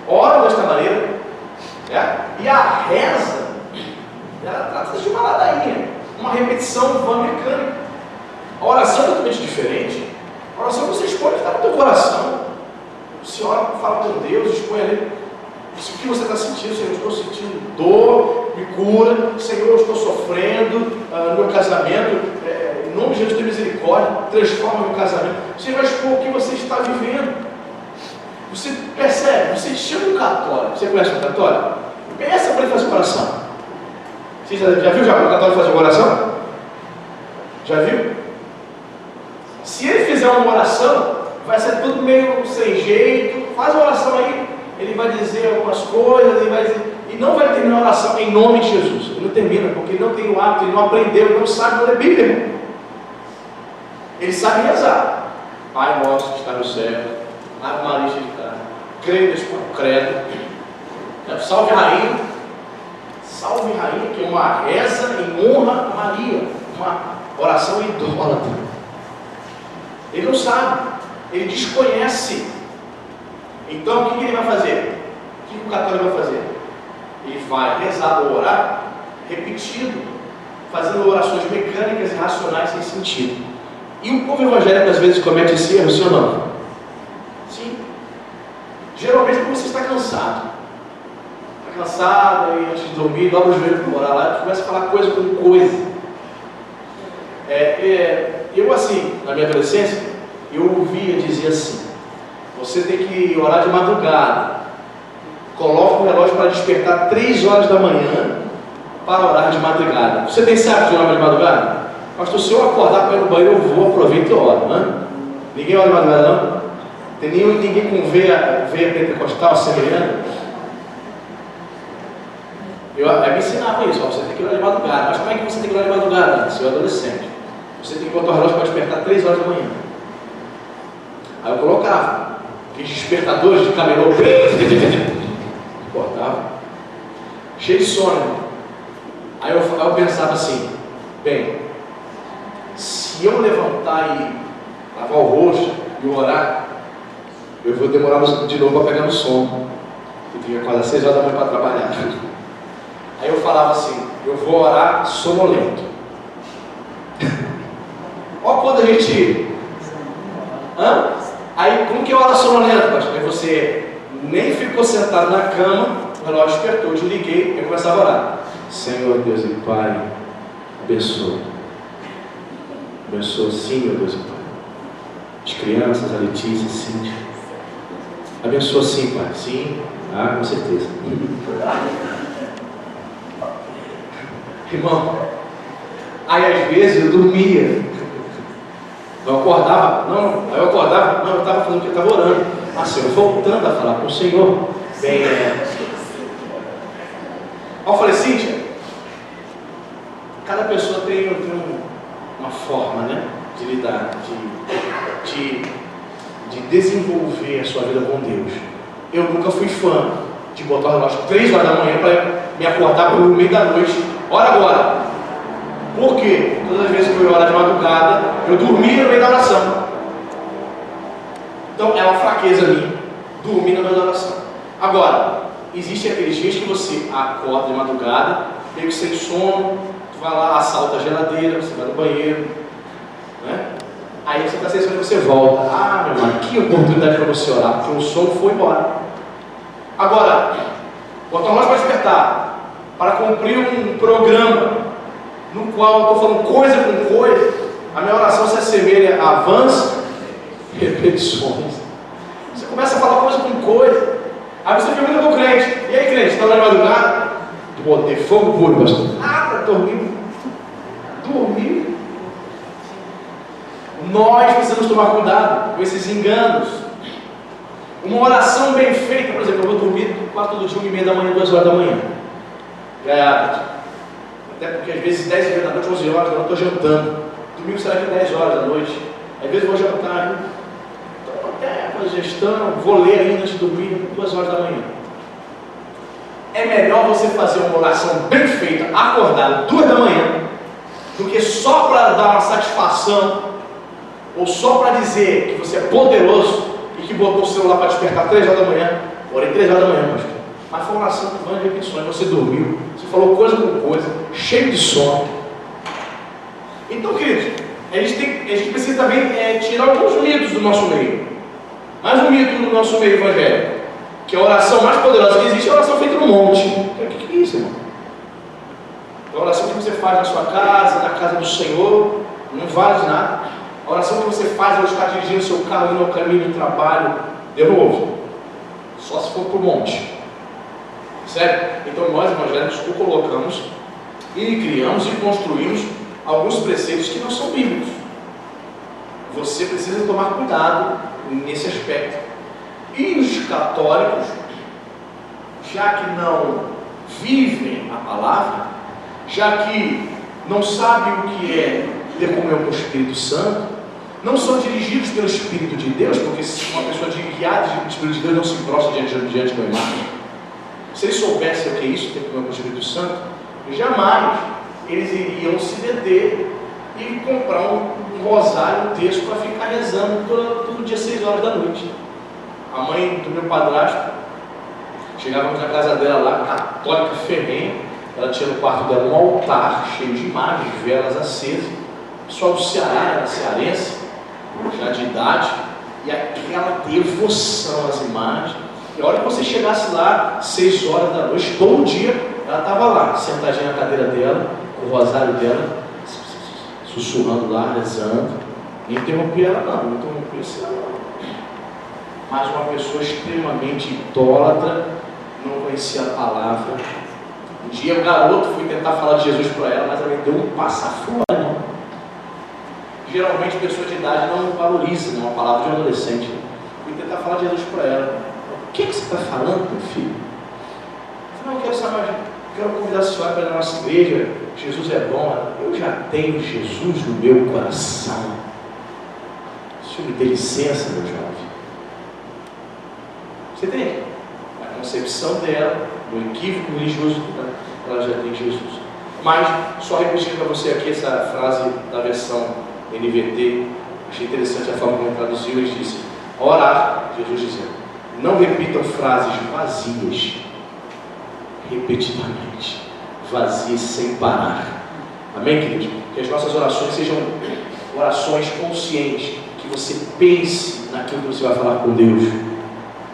oram desta maneira. E a reza, ela trata de uma ladainha, uma repetição vã mecânica. A oração é totalmente diferente. A oração você expõe está no teu coração. O Senhor fala com Deus, expõe ali. O que você está sentindo? Senhor, eu estou sentindo dor, me cura. Senhor, eu estou sofrendo no meu casamento. Em nome de Jesus, tem misericórdia. misericórdia, transforma meu casamento. Você vai expor o que você está vivendo. Você percebe, você chama um católico, você conhece um católico? Peça para ele fazer uma oração. Você já viu um católico fazer uma oração? Já viu? Se ele fizer uma oração, vai ser tudo meio sem jeito. Faz uma oração aí, ele vai dizer algumas coisas, ele vai dizer, e não vai terminar a oração em nome de Jesus. Ele não termina, porque ele não tem o hábito, ele não aprendeu, ele não sabe ler Bíblia, irmão. Ele sabe rezar. Pai nosso que está no céu, Ave Maria de cá, creio nesse credo, salve Rainha, que é uma reza em honra a Maria, uma oração idólatra. Ele não sabe, ele desconhece. Então o que ele vai fazer? O que o católico vai fazer? Ele vai rezar ou orar repetido, fazendo orações mecânicas e racionais sem sentido. E o povo evangélico às vezes comete esse erro, sim ou não? Sim. Geralmente quando você está cansado. Está cansado, aí antes de dormir, dobra o joelho para orar lá e começa a falar coisa com coisa. Eu assim, na minha adolescência, eu ouvia dizer assim: você tem que orar de madrugada. Coloca o relógio para despertar 3 horas da manhã para orar de madrugada. Você tem certo de orar de madrugada? Pastor, se eu acordar para ir no banheiro, eu vou, aproveito e oro, né? Ninguém ora de madrugada, não? Tem ninguém com veia pentecostal semelhante? Me ensinava isso, você tem que orar de madrugada. Mas como é que você tem que orar de madrugada? Seu adolescente. Você tem que botar o relógio para despertar 3 horas da manhã. Aí eu colocava aqueles despertadores de camelô, cortava, cheio de sono. Aí eu pensava assim: bem, se eu levantar e lavar o rosto e orar, eu vou demorar de novo para pegar no sono. Eu tinha que acordar 6 horas da manhã para trabalhar. Aí eu falava assim: eu vou orar sonolento. Olha quando a gente... Aí como que eu oro sonolento, pastor? Aí você nem ficou sentado na cama, o relógio despertou, eu desliguei, eu começava a orar: Senhor Deus e Pai, abençoa. Abençoa, sim, meu Deus e Pai. As crianças, a Letícia, Cíntia. Abençoa, sim, Pai. Sim, com certeza. Irmão, aí às vezes eu dormia. Eu acordava, eu estava fazendo o que eu estava orando. Senhor, voltando a falar com o Senhor. Bem, Aí eu falei: Cíntia, cada pessoa tem uma forma, né, de lidar, de desenvolver a sua vida com Deus. Eu nunca fui fã de botar o relógio 3 horas da manhã para me acordar para o meio da noite. Ora agora. Por quê? Todas as vezes que eu ia orar de madrugada, eu dormia no meio da oração. Então é uma fraqueza minha, dormir no meio da oração. Agora, existem aqueles dias que você acorda de madrugada, meio que sem sono, tu vai lá, assalta a geladeira, você vai no banheiro, né? Aí você está sem sono e você volta. Meu irmão, que oportunidade para você orar, porque o sono foi embora. Agora, botar o relógio para despertar, para cumprir um programa no qual eu estou falando coisa com coisa, a minha oração se assemelha a vãs repetições. Você começa a falar coisa com coisa. Aí você pergunta para o crente: e aí, crente, está na madrugada? Botei fogo puro, pastor. Para dormir. Dormir. Nós precisamos tomar cuidado com esses enganos. Uma oração bem feita, por exemplo, eu vou dormir quase todo dia, 1h30 da manhã, 2 horas da manhã. É hábito. Até porque às vezes 10h30 da noite, 11 horas da noite, eu estou jantando. Domingo será que 10 horas da noite. Às vezes eu vou jantar, estou até fazendo gestão, vou ler ainda antes de dormir, 2 horas da manhã. É melhor você fazer uma oração bem feita, acordado 2 da manhã, do que só para dar uma satisfação, ou só para dizer que você é poderoso e que botou o celular para despertar 3 horas da manhã. Orei 3 horas da manhã, pastor. Mas foi uma oração com várias repetições, você dormiu, você falou coisa com coisa, cheio de sono. Então, queridos, a gente precisa também tirar alguns mitos do nosso meio. Mais um mito do nosso meio evangélico, que a oração mais poderosa que existe é a oração feita no monte. O que é isso, irmão? É a oração que você faz na sua casa, na casa do Senhor, não vale de nada. A oração que você faz ao estar dirigindo o seu carro, indo ao caminho do trabalho, de novo, só se for para o monte. Sério? Então nós evangélicos colocamos e criamos e construímos alguns preceitos que não são bíblicos. Você precisa tomar cuidado nesse aspecto. E os católicos, já que não vivem a palavra, já que não sabem o que é ter comunhão com o Espírito Santo, não são dirigidos pelo Espírito de Deus, porque se uma pessoa guiada pelo Espírito de Deus não se prostra diante da imagem. Se eles soubessem o que é isso, ter comunhão com o Espírito Santo, jamais eles iriam se deter e comprar um rosário, um texto para ficar rezando todo dia 6 horas da noite. A mãe do meu padrasto, chegávamos na casa dela lá, católica ferrenha, ela tinha no quarto dela um altar cheio de imagens, velas acesas, pessoal do Ceará, era cearense, já de idade, e aquela devoção às imagens. E a hora que você chegasse lá, 6 horas da noite, todo dia, ela estava lá, sentadinha na cadeira dela, com o rosário dela, sussurrando lá, rezando. Não interrompia ela não interrompia ela não. Mas uma pessoa extremamente idólatra, não conhecia a palavra. Um dia o garoto foi tentar falar de Jesus para ela, mas ela deu um passa-fora. Geralmente pessoa de idade não valoriza uma palavra de um adolescente. Fui tentar falar de Jesus para ela. O que você está falando, meu filho? Eu falei, não, eu quero saber, quero convidar a senhora para ir na nossa igreja. Jesus é bom. Eu já tenho Jesus no meu coração. O senhor me dê licença, meu jovem. Você tem a concepção dela, o equívoco religioso dela, ela já tem Jesus. Mas, só repetindo para você aqui essa frase da versão NVT, achei interessante a forma como ele traduziu. Ele disse: orar, Jesus dizendo, não repitam frases vazias, repetidamente, vazias sem parar. Amém, querido? Que as nossas orações sejam orações conscientes, que você pense naquilo que você vai falar com Deus.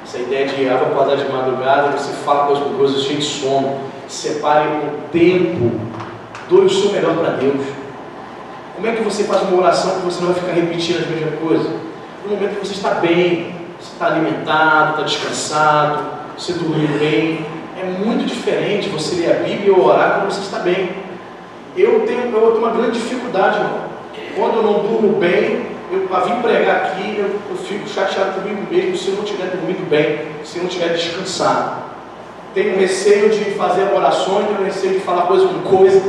Essa ideia de água acordar de madrugada, você fala coisas cheio de sono, separe um tempo, doe o seu melhor para Deus. Como é que você faz uma oração que você não vai ficar repetindo as mesmas coisas? No momento que você está bem, você está alimentado, está descansado, você dormiu bem. É muito diferente você ler a Bíblia ou orar quando você está bem. Eu tenho uma grande dificuldade, irmão. Quando eu não durmo bem, para vir pregar aqui, eu fico chateado comigo mesmo se eu não estiver dormindo bem, se eu não estiver descansado. Tenho receio de fazer orações, tenho receio de falar coisa com coisa,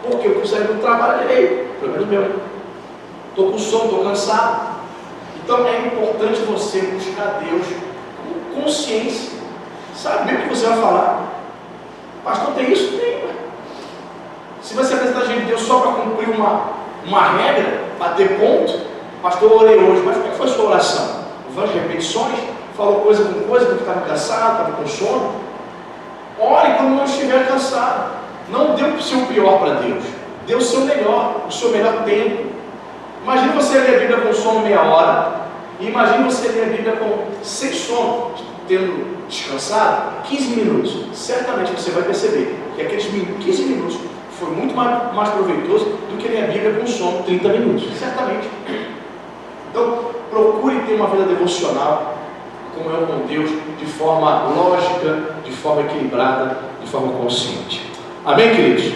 porque eu consigo do trabalho direito, pelo menos meu. Estou com sono, estou cansado. Então é importante você buscar Deus com consciência, saber o que você vai falar. Pastor, tem isso? Tem. Se você apresentar diante de Deus só para cumprir uma regra, bater ponto, pastor, eu orei hoje, mas como é que foi a sua oração? Várias repetições, falou coisa com coisa, porque estava cansado, estava com sono. Ore quando não estiver cansado. Não dê o seu pior para Deus, dê o seu melhor tempo. Imagine você ler a Bíblia com sono meia hora, e imagine você ler a Bíblia sem sono, tendo descansado 15 minutos. Certamente você vai perceber que aqueles 15 minutos foi muito mais proveitoso do que ler a Bíblia com sono 30 minutos, certamente. Então, procure ter uma vida devocional, comunhão com Deus, de forma lógica, de forma equilibrada, de forma consciente. Amém, queridos?